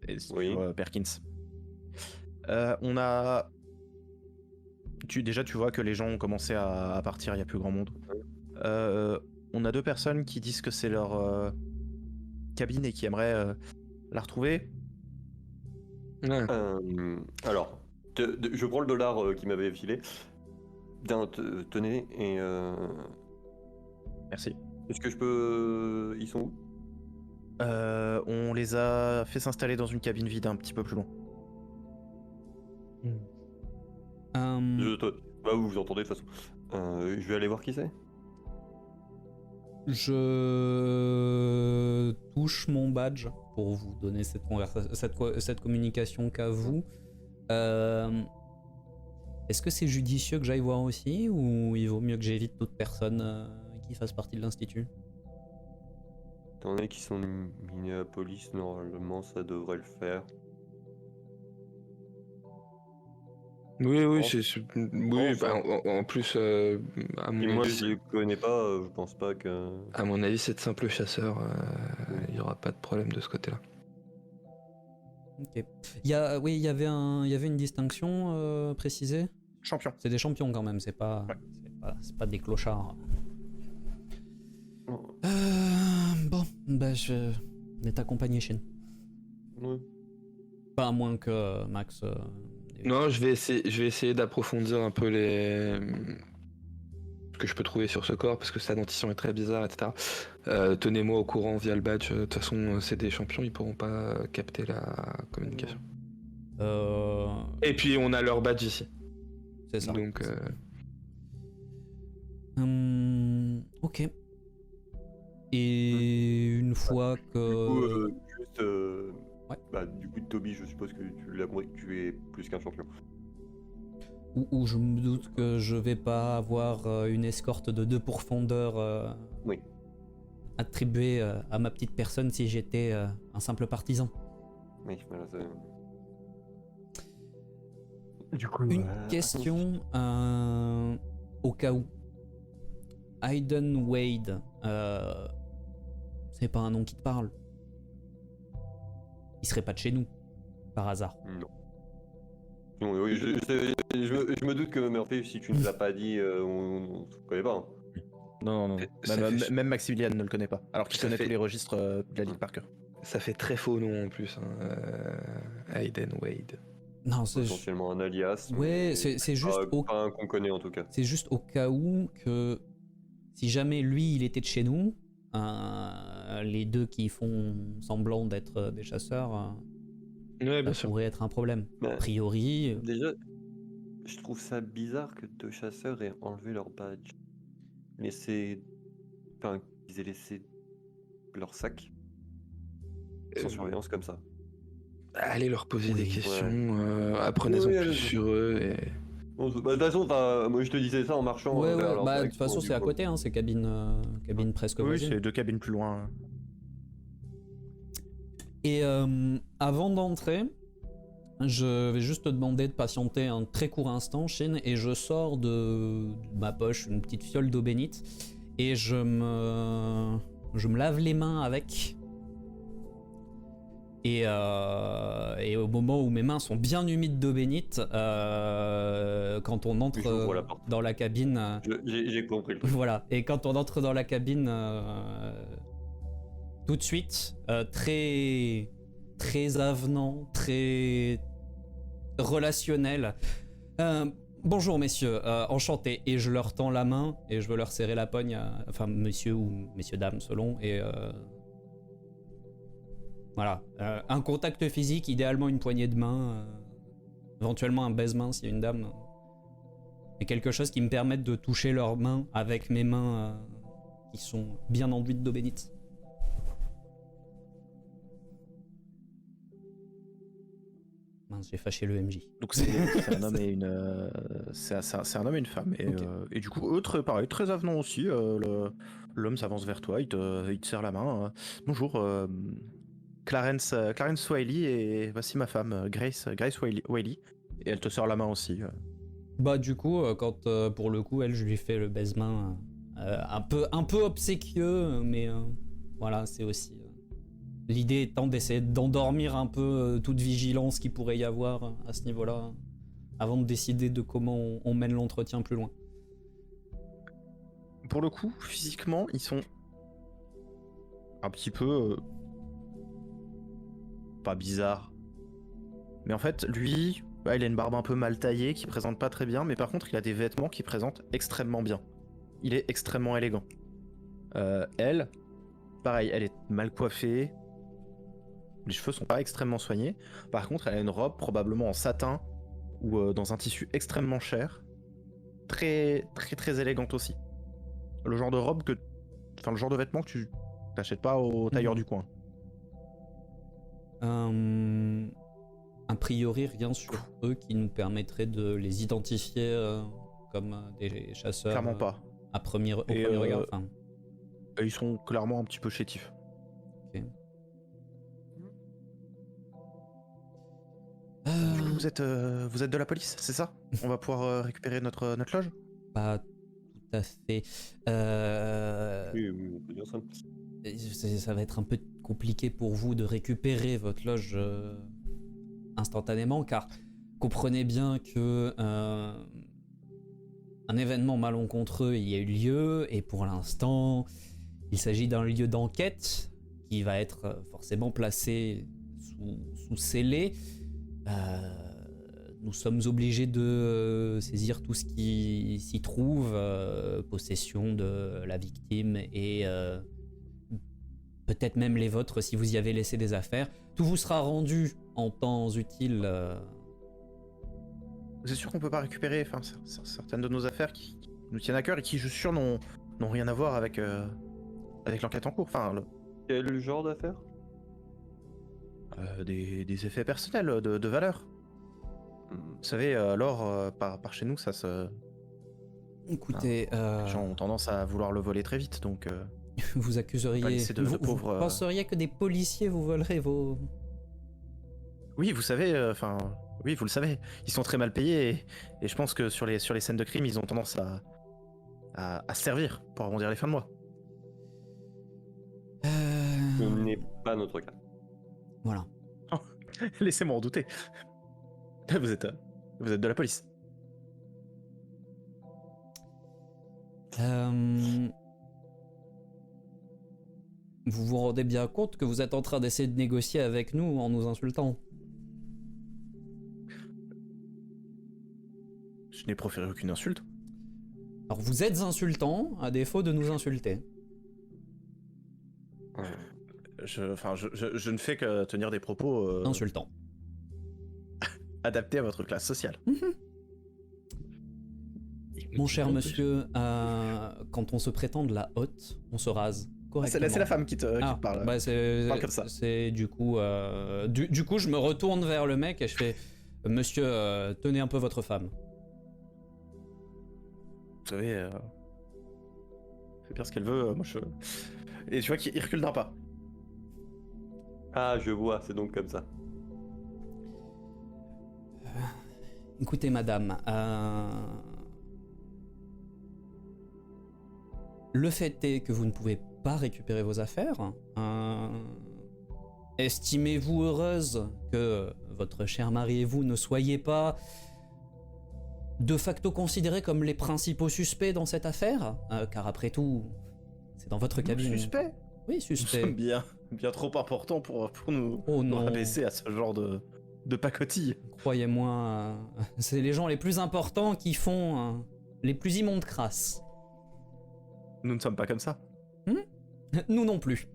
Et Oui. sur Perkins. On a... Déjà, tu vois que les gens ont commencé à partir, il n'y a plus grand monde. On a 2 personnes qui disent que c'est leur cabine et qui aimeraient la retrouver. Ouais. Alors, je prends le dollar qu'il m'avait filé. Tenez, et Merci. est-ce que je peux... Ils sont où? On les a fait s'installer dans une cabine vide un petit peu plus loin. Bah, vous entendez de toute façon. Je vais aller voir qui c'est. Je touche mon badge pour vous donner cette communication qu'à vous. Est-ce que c'est judicieux que j'aille voir aussi, ou il vaut mieux que j'évite toute personne qui fasse partie de l'Institut? Étant donné qu'ils sont de Minneapolis, normalement ça devrait le faire. Oui, Oh. oui. Bah, en plus, à Et mon moi avis, je les connais pas, je pense pas que... à mon avis, c'est de simples chasseurs. Il y aura pas de problème de ce côté-là. Ok. Il y avait une distinction précisée. Champion. C'est des champions quand même, c'est pas pas des clochards. Bon, bah je vais t'accompagner, Shin. Ouais. Pas à moins que Max. Non, je vais essayer d'approfondir un peu ce que je peux trouver sur ce corps, parce que sa dentition est très bizarre, etc. Tenez-moi au courant via le badge. De toute façon, c'est des champions, ils pourront pas capter la communication. Et puis, on a leur badge ici. C'est ça. Donc, ok. Et une fois que... Du coup, juste... Ouais. Bah, du coup, Toby, je suppose que tu l'as compris que tu es plus qu'un champion. Ou je me doute que je vais pas avoir une escorte de 2 pourfendeurs Oui. attribuée à ma petite personne si j'étais un simple partisan. Oui, voilà, du coup, Une question au cas où. Hayden Wade, c'est pas un nom qui te parle? Il serait pas de chez nous, par hasard? Non. Non, oui, je me doute que Murphy, si tu ne l'as pas dit, on ne se connaît pas. Hein. Non. Ça Même Maximilian ne le connaît pas. Alors qu'il Ça connaît fait- tous les registres de la Ligue par cœur. ça fait très faux nom en plus. Hayden Wade. Non, c'est Potentiellement un alias. ouais, mais c'est juste pas un qu'on connaît en tout cas. c'est juste au cas où que si jamais lui il était de chez nous, les 2 qui font semblant d'être des chasseurs, Ouais, bien ça sûr. pourrait être un problème. Mais A priori, déjà, je trouve ça bizarre que 2 chasseurs aient enlevé leur badge. Enfin, qu'ils aient laissé leur sac sans surveillance comme ça. Allez leur poser des Oui. questions. Apprenez-en Oui, plus allez-y. sur eux. Et... Bon, de toute façon, moi je te disais ça en marchant. ouais, vers leur bah de bac, toute façon bon, du c'est à coup. côté, hein, c'est cabine presque Oui, voisine. c'est 2 cabines plus loin. Et avant d'entrer, je vais juste te demander de patienter un très court instant, Shin, et je sors de ma poche une petite fiole d'eau bénite et je me lave les mains avec. Et au moment où mes mains sont bien humides d'eau bénite, quand on entre J'ouvre la porte. dans la cabine, J'ai compris le truc. voilà. Et quand on entre dans la cabine, tout de suite, très avenant, très relationnel. Bonjour messieurs, enchanté. Et je leur tends la main et je veux leur serrer la pogne, enfin monsieur ou messieurs dames selon. Et voilà, un contact physique, idéalement une poignée de main. éventuellement un baise-main s'il y a une dame. Et quelque chose qui me permette de toucher leurs mains avec mes mains qui sont bien enduites d'eau bénite. Mince, j'ai fâché le MJ. Donc c'est un homme et une c'est un homme et une femme et du coup eux pareil très avenants aussi. L'homme s'avance vers toi, il te serre la main. Bonjour, Clarence Wiley et voici ma femme Grace Wiley et elle te serre la main aussi. Bah du coup, quand pour le coup, je lui fais le baise-main un peu obséquieux, mais voilà, c'est aussi l'idée étant d'essayer d'endormir un peu toute vigilance qu'il pourrait y avoir à ce niveau-là, avant de décider de comment on mène l'entretien plus loin. Pour le coup, physiquement, ils sont un petit peu pas bizarres. Mais en fait, lui, il a une barbe un peu mal taillée qui présente pas très bien, mais par contre, il a des vêtements qui présentent extrêmement bien. Il est extrêmement élégant. Elle, pareil, elle est mal coiffée. Les cheveux sont pas extrêmement soignés. Par contre, elle a une robe probablement en satin ou dans un tissu extrêmement cher. Très, très, très élégante aussi. Le genre de robe le genre de vêtements que tu t'achètes pas au tailleur du coin. A priori, rien sur eux qui nous permettrait de les identifier comme des chasseurs. Clairement pas. Au premier regard. Enfin. Ils sont clairement un petit peu chétifs. Ok. Vous êtes de la police, c'est ça? On va pouvoir récupérer notre loge? Pas tout à fait. Oui, on peut dire ça. Ça va être un peu compliqué pour vous de récupérer votre loge instantanément, car comprenez bien que un événement malencontreux y a eu lieu, et pour l'instant, il s'agit d'un lieu d'enquête qui va être forcément placé sous scellé. Nous sommes obligés de saisir tout ce qui s'y trouve, possession de la victime et peut-être même les vôtres si vous y avez laissé des affaires. Tout vous sera rendu en temps utile. Vous êtes sûr qu'on peut pas récupérer certaines de nos affaires qui nous tiennent à cœur et qui, je suis sûr, n'ont rien à voir avec l'enquête en cours. Quel genre d'affaires? Des effets personnels de valeur. Vous savez, l'or par chez nous, ça se... Écoutez, les gens ont tendance à vouloir le voler très vite, donc... vous accuseriez... pas laisser de pauvres... Vous penseriez que des policiers vous voleraient vos... Oui, vous savez, oui, vous le savez, ils sont très mal payés et je pense que sur les scènes de crime, ils ont tendance à se servir pour arrondir les fins de mois. Ce n'est pas notre cas. Voilà. Laissez-moi en douter. Vous êtes de la police. Vous vous rendez bien compte que vous êtes en train d'essayer de négocier avec nous en nous insultant? Je n'ai proféré aucune insulte. Alors vous êtes insultant à défaut de nous insulter. Je ne fais que tenir des propos... Insultant. adaptés à votre classe sociale. Mon cher monsieur, quand on se prétend de la haute, on se rase correctement. C'est la femme qui te parle. Bah parle comme ça. C'est du coup, du coup, je me retourne vers le mec et je fais, monsieur, tenez un peu votre femme. Vous savez, fait bien ce qu'elle veut. Moi, je... Et tu vois qu'il recule d'un pas. Ah, je vois, c'est donc comme ça. Écoutez, madame, le fait est que vous ne pouvez pas récupérer vos affaires. Estimez-vous heureuse que votre cher mari et vous ne soyez pas de facto considérés comme les principaux suspects dans cette affaire, car après tout, c'est dans votre cabine. Suspect? Oui, suspect. Nous sommes bien trop importants pour nous, nous rabaisser à ce genre de pacotille. Croyez-moi, c'est les gens les plus importants qui font les plus immondes crasses. Nous ne sommes pas comme ça. Nous non plus.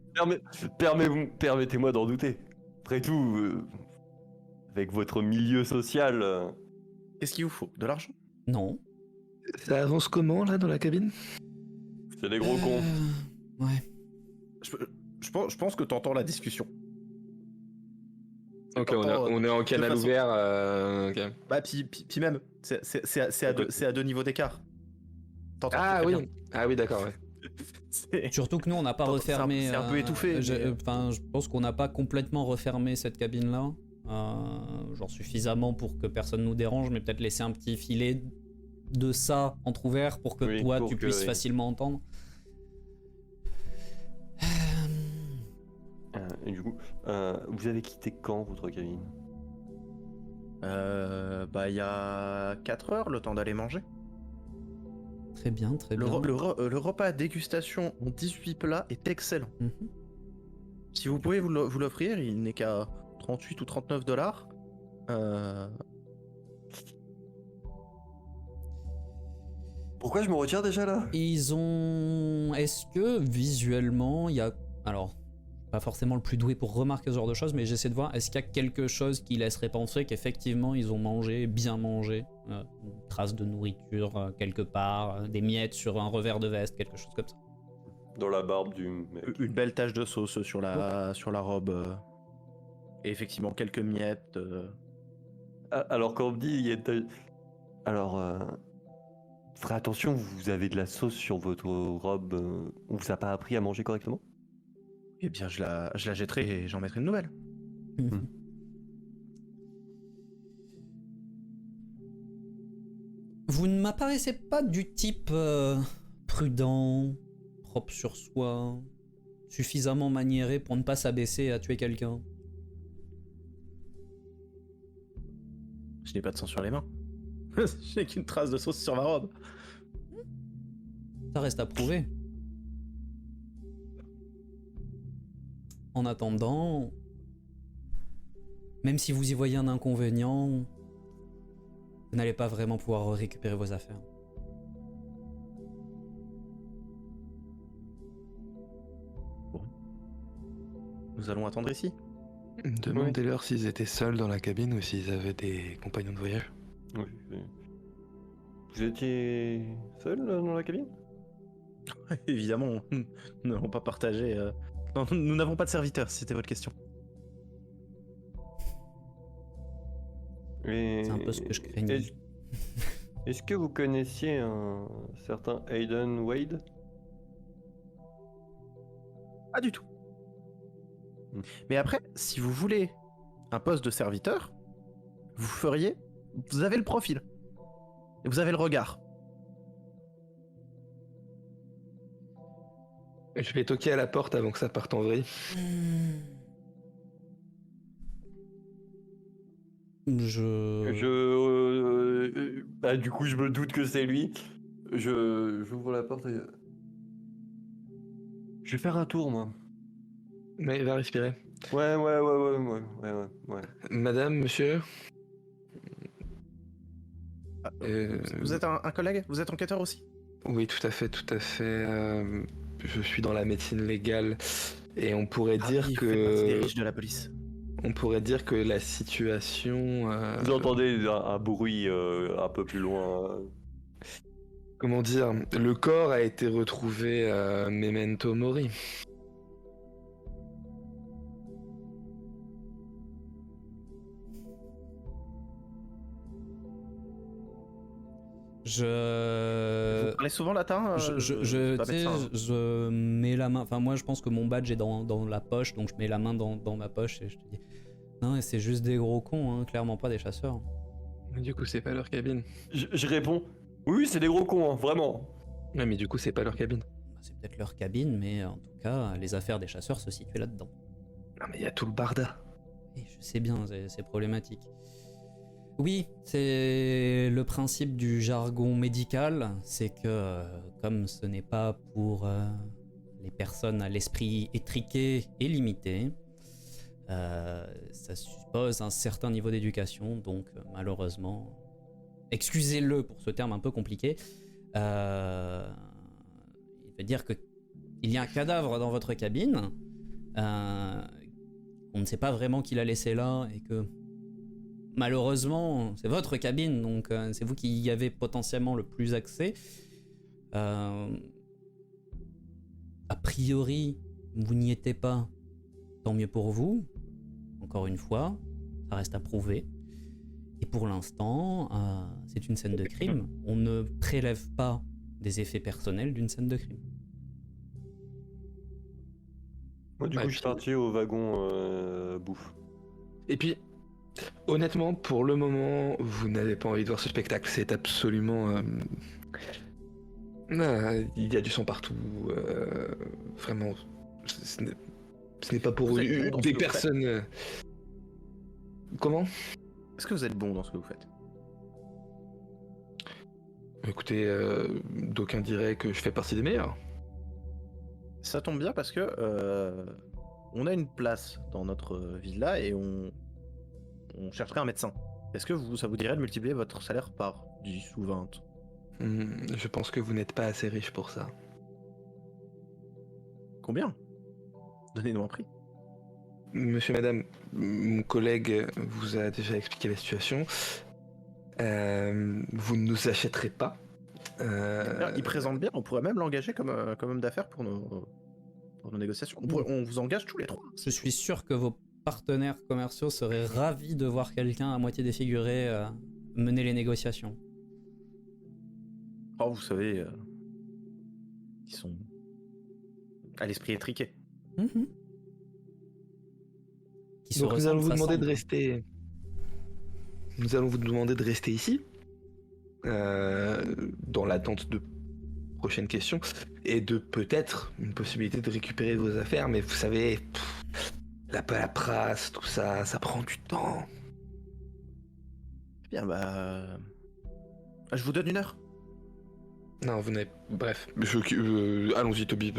Permettez-moi d'en douter. Après tout, avec votre milieu social. Qu'est-ce qu'il vous faut? De l'argent? Non. Ça avance comment là dans la cabine? C'est des gros cons. Ouais. Je pense que t'entends la discussion. Ok, on est en canal façon- ouvert. Ok. Bah, puis même, c'est à 2 niveaux d'écart. T'entends Ah très oui, bien. ah oui, d'accord, ouais. C'est- Surtout que nous, on n'a pas C'est un- refermé. c'est un peu étouffé, mais- Enfin, je pense qu'on n'a pas complètement refermé cette cabine-là. Genre suffisamment pour que personne nous dérange, mais peut-être laisser un petit filet de ça entrouvert pour que Oui, toi, pour tu que- puisses oui. facilement entendre. Et du coup, vous avez quitté quand votre cabine? Bah, il y a 4 heures, le temps d'aller manger. Très bien, très Le, bien. le repas à dégustation en 18 plats est excellent. Mhm. Si vous pouvez vous l'offrir, il n'est qu'à 38 ou 39 dollars. Pourquoi je me retire déjà là? Ils ont. Est-ce que visuellement, il y a. Alors, pas forcément le plus doué pour remarquer ce genre de choses, mais j'essaie de voir, est-ce qu'il y a quelque chose qui laisserait penser qu'effectivement ils ont mangé, bien mangé, une trace de nourriture quelque part, des miettes sur un revers de veste, quelque chose comme ça. Dans la barbe du mec. Une belle tache de sauce sur la robe. Et effectivement, quelques miettes. Alors quand on me dit, il y a alors, ferez attention, vous avez de la sauce sur votre robe. On vous a pas appris à manger correctement? Eh bien, je la jetterai et j'en mettrai une nouvelle. Vous ne m'apparaissez pas du type prudent, propre sur soi, suffisamment maniéré pour ne pas s'abaisser à tuer quelqu'un. Je n'ai pas de sang sur les mains. Je n'ai qu'une trace de sauce sur ma robe. Ça reste à prouver. En attendant, même si vous y voyez un inconvénient, vous n'allez pas vraiment pouvoir récupérer vos affaires. Nous allons attendre ici. Demandez-leur s'ils étaient seuls dans la cabine ou s'ils avaient des compagnons de voyage. Oui. Vous étiez seul dans la cabine? Évidemment, nous n'allons pas partager. Non, nous n'avons pas de serviteurs, si c'était votre question. C'est un peu ce que je craignais. Est-ce que vous connaissiez un certain Hayden Wade? Pas du tout. Mais après, si vous voulez un poste de serviteur, vous feriez. Vous avez le profil. Et vous avez le regard. Je vais toquer à la porte avant que ça parte en vrille. Bah, du coup, je me doute que c'est lui. J'ouvre la porte et... Je vais faire un tour, moi. Mais il va respirer. Ouais. Madame, monsieur. Vous êtes un collègue? Vous êtes enquêteur aussi? Oui, tout à fait. Je suis dans la médecine légale et on pourrait dire il fait partie des que riches de la police. on pourrait dire que la situation. Vous entendez un bruit un peu plus loin. Comment dire? Le corps a été retrouvé memento mori. Vous parlez souvent latin? Je suis pas tu sais, médecin, hein. je mets la main. Enfin, moi, je pense que mon badge est dans la poche, donc je mets la main dans ma poche et je te dis. Non, c'est juste des gros cons, hein, clairement pas des chasseurs. Mais du coup, c'est pas leur cabine. Je réponds. Oui, c'est des gros cons, hein, vraiment. Ouais, mais du coup, c'est pas leur cabine. Bah, c'est peut-être leur cabine, mais en tout cas, les affaires des chasseurs se situaient là-dedans. Non, mais il y a tout le barda. Et je sais bien, c'est problématique. Oui, c'est le principe du jargon médical, c'est que comme ce n'est pas pour les personnes à l'esprit étriqué et limité, ça suppose un certain niveau d'éducation, donc malheureusement, excusez-le pour ce terme un peu compliqué, il veut dire que il y a un cadavre dans votre cabine, on ne sait pas vraiment qui l'a laissé là et que malheureusement, c'est votre cabine, donc c'est vous qui y avez potentiellement le plus accès. A priori, vous n'y étiez pas. Tant mieux pour vous. Encore une fois, ça reste à prouver. Et pour l'instant, c'est une scène de crime. On ne prélève pas des effets personnels d'une scène de crime. Moi, du coup, je suis parti au wagon bouffe. Et puis, honnêtement, pour le moment, vous n'avez pas envie de voir ce spectacle. C'est absolument... il y a du sang partout. Vraiment, ce n'est pas pour Vous êtes bon dans ce des que vous personnes... Comment? Est-ce que vous êtes bon dans ce que vous faites? Écoutez, d'aucuns diraient que je fais partie des meilleurs. Ça tombe bien parce que on a une place dans notre villa et on chercherait un médecin. Est-ce que ça vous dirait de multiplier votre salaire par 10 ou 20? Je pense que vous n'êtes pas assez riche pour ça. Combien? Donnez-nous un prix. Monsieur, madame, mon collègue vous a déjà expliqué la situation. Vous ne nous achèterez pas. Il présente bien, on pourrait même l'engager comme homme d'affaires pour nos négociations. On vous engage tous les trois. Je suis sûr que vos partenaires commerciaux seraient ravis de voir quelqu'un à moitié défiguré mener les négociations. Oh, vous savez, ils sont à l'esprit étriqué. Qui se Donc nous ressemblent, allons vous demander de s'assemblent. rester. Nous allons vous demander de rester ici, dans l'attente de prochaines questions, et de peut-être une possibilité de récupérer vos affaires, mais vous savez, la paperasse, tout ça, ça prend du temps. Bien, bah. Je vous donne 1 heure. Non, vous n'avez... Bref, allons-y Toby.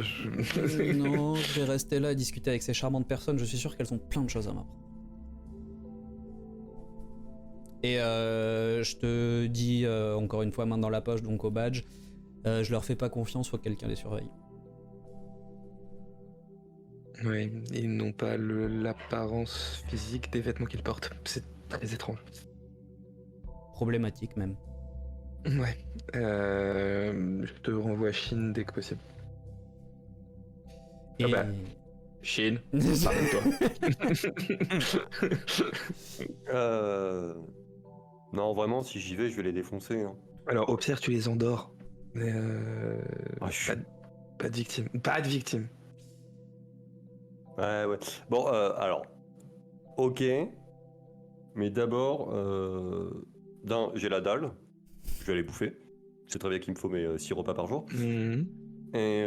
Non, je vais rester là et discuter avec ces charmantes personnes. Je suis sûr qu'elles ont plein de choses à m'apprendre. Et je te dis, encore une fois, main dans la poche, donc au badge, je leur fais pas confiance, faut que quelqu'un les surveille. Oui, ils n'ont pas l'apparence physique des vêtements qu'ils portent. C'est très étrange. Problématique même. Ouais. Je te renvoie à Chine dès que possible. Et... Ah bah. Chine, pardonne-toi. Non, vraiment, si j'y vais, je vais les défoncer. Hein. Alors, au pire, tu les endors. Mais Ah, je suis- pas de victime. Pas de victime. Ouais, ouais. Bon, alors, ok. Mais d'abord, j'ai la dalle. Je vais aller bouffer. Je sais très bien qu'il me faut mes 6 repas par jour. Mhm. Et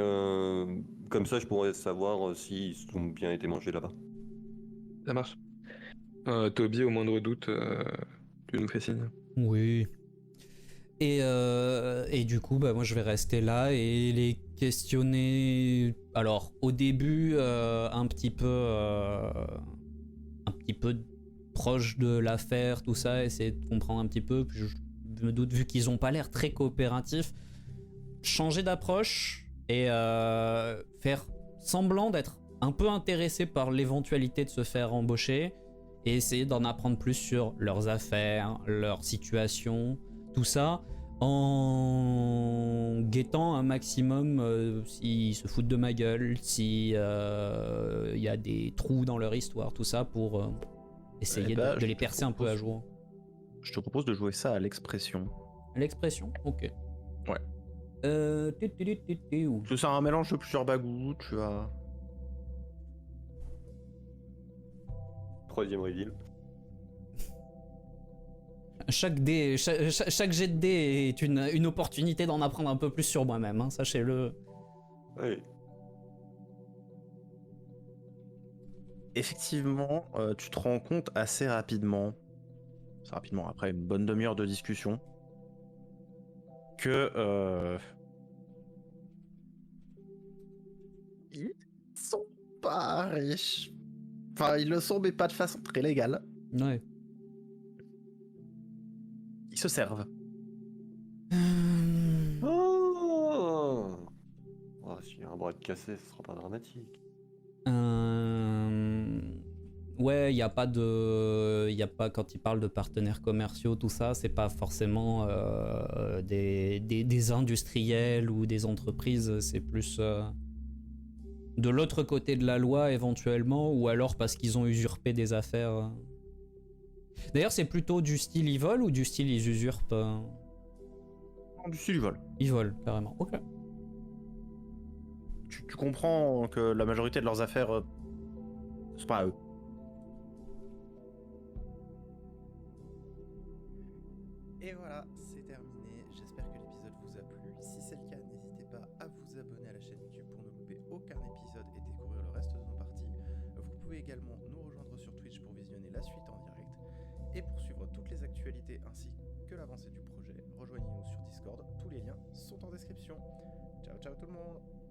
comme ça, je pourrais savoir s'ils ont bien été mangés là-bas. Ça marche. Toby, au moindre doute, tu nous fais signe. Oui. Et du coup, bah, moi je vais rester là et les questionner. Alors, au début, un petit peu proche de l'affaire, tout ça, essayer de comprendre un petit peu. Puis je me doute, vu qu'ils ont pas l'air très coopératifs, changer d'approche et faire semblant d'être un peu intéressé par l'éventualité de se faire embaucher et essayer d'en apprendre plus sur leurs affaires, leur situation, tout ça, en guettant un maximum s'ils se foutent de ma gueule, si y a des trous dans leur histoire, tout ça, pour essayer de les percer un peu à jour. Je te propose de jouer ça à l'expression. L'expression, ok. Ouais. Où C'est un mélange de plusieurs bagous, tu as... 3e reveal. chaque jet de dés est une opportunité d'en apprendre un peu plus sur moi-même, hein, sachez-le. Ouais. Effectivement, tu te rends compte assez rapidement, après une bonne demi-heure de discussion, que ils sont pas riches. Enfin, ils le sont, mais pas de façon très légale. Ouais. Ils se servent. Oh, s'il y a un bras de cassé, ce sera pas dramatique. Ouais, il n'y a pas de. Y a pas, quand ils parlent de partenaires commerciaux, tout ça, c'est pas forcément des industriels ou des entreprises, c'est plus de l'autre côté de la loi éventuellement, ou alors parce qu'ils ont usurpé des affaires. D'ailleurs, c'est plutôt du style ils volent ou du style ils usurpent Du style, ils volent. Ils volent, carrément. Ok. Tu comprends que la majorité de leurs affaires, c'est pas à eux. Et voilà, c'est terminé. J'espère que l'épisode vous a plu. Si c'est le cas, n'hésitez pas à vous abonner à la chaîne YouTube pour ne louper aucun épisode et découvrir le reste de nos parties. Vous pouvez également nous rejoindre sur Twitch pour visionner la suite en direct. Et pour suivre toutes les actualités ainsi que l'avancée du projet, rejoignez-nous sur Discord. Tous les liens sont en description. Ciao ciao tout le monde!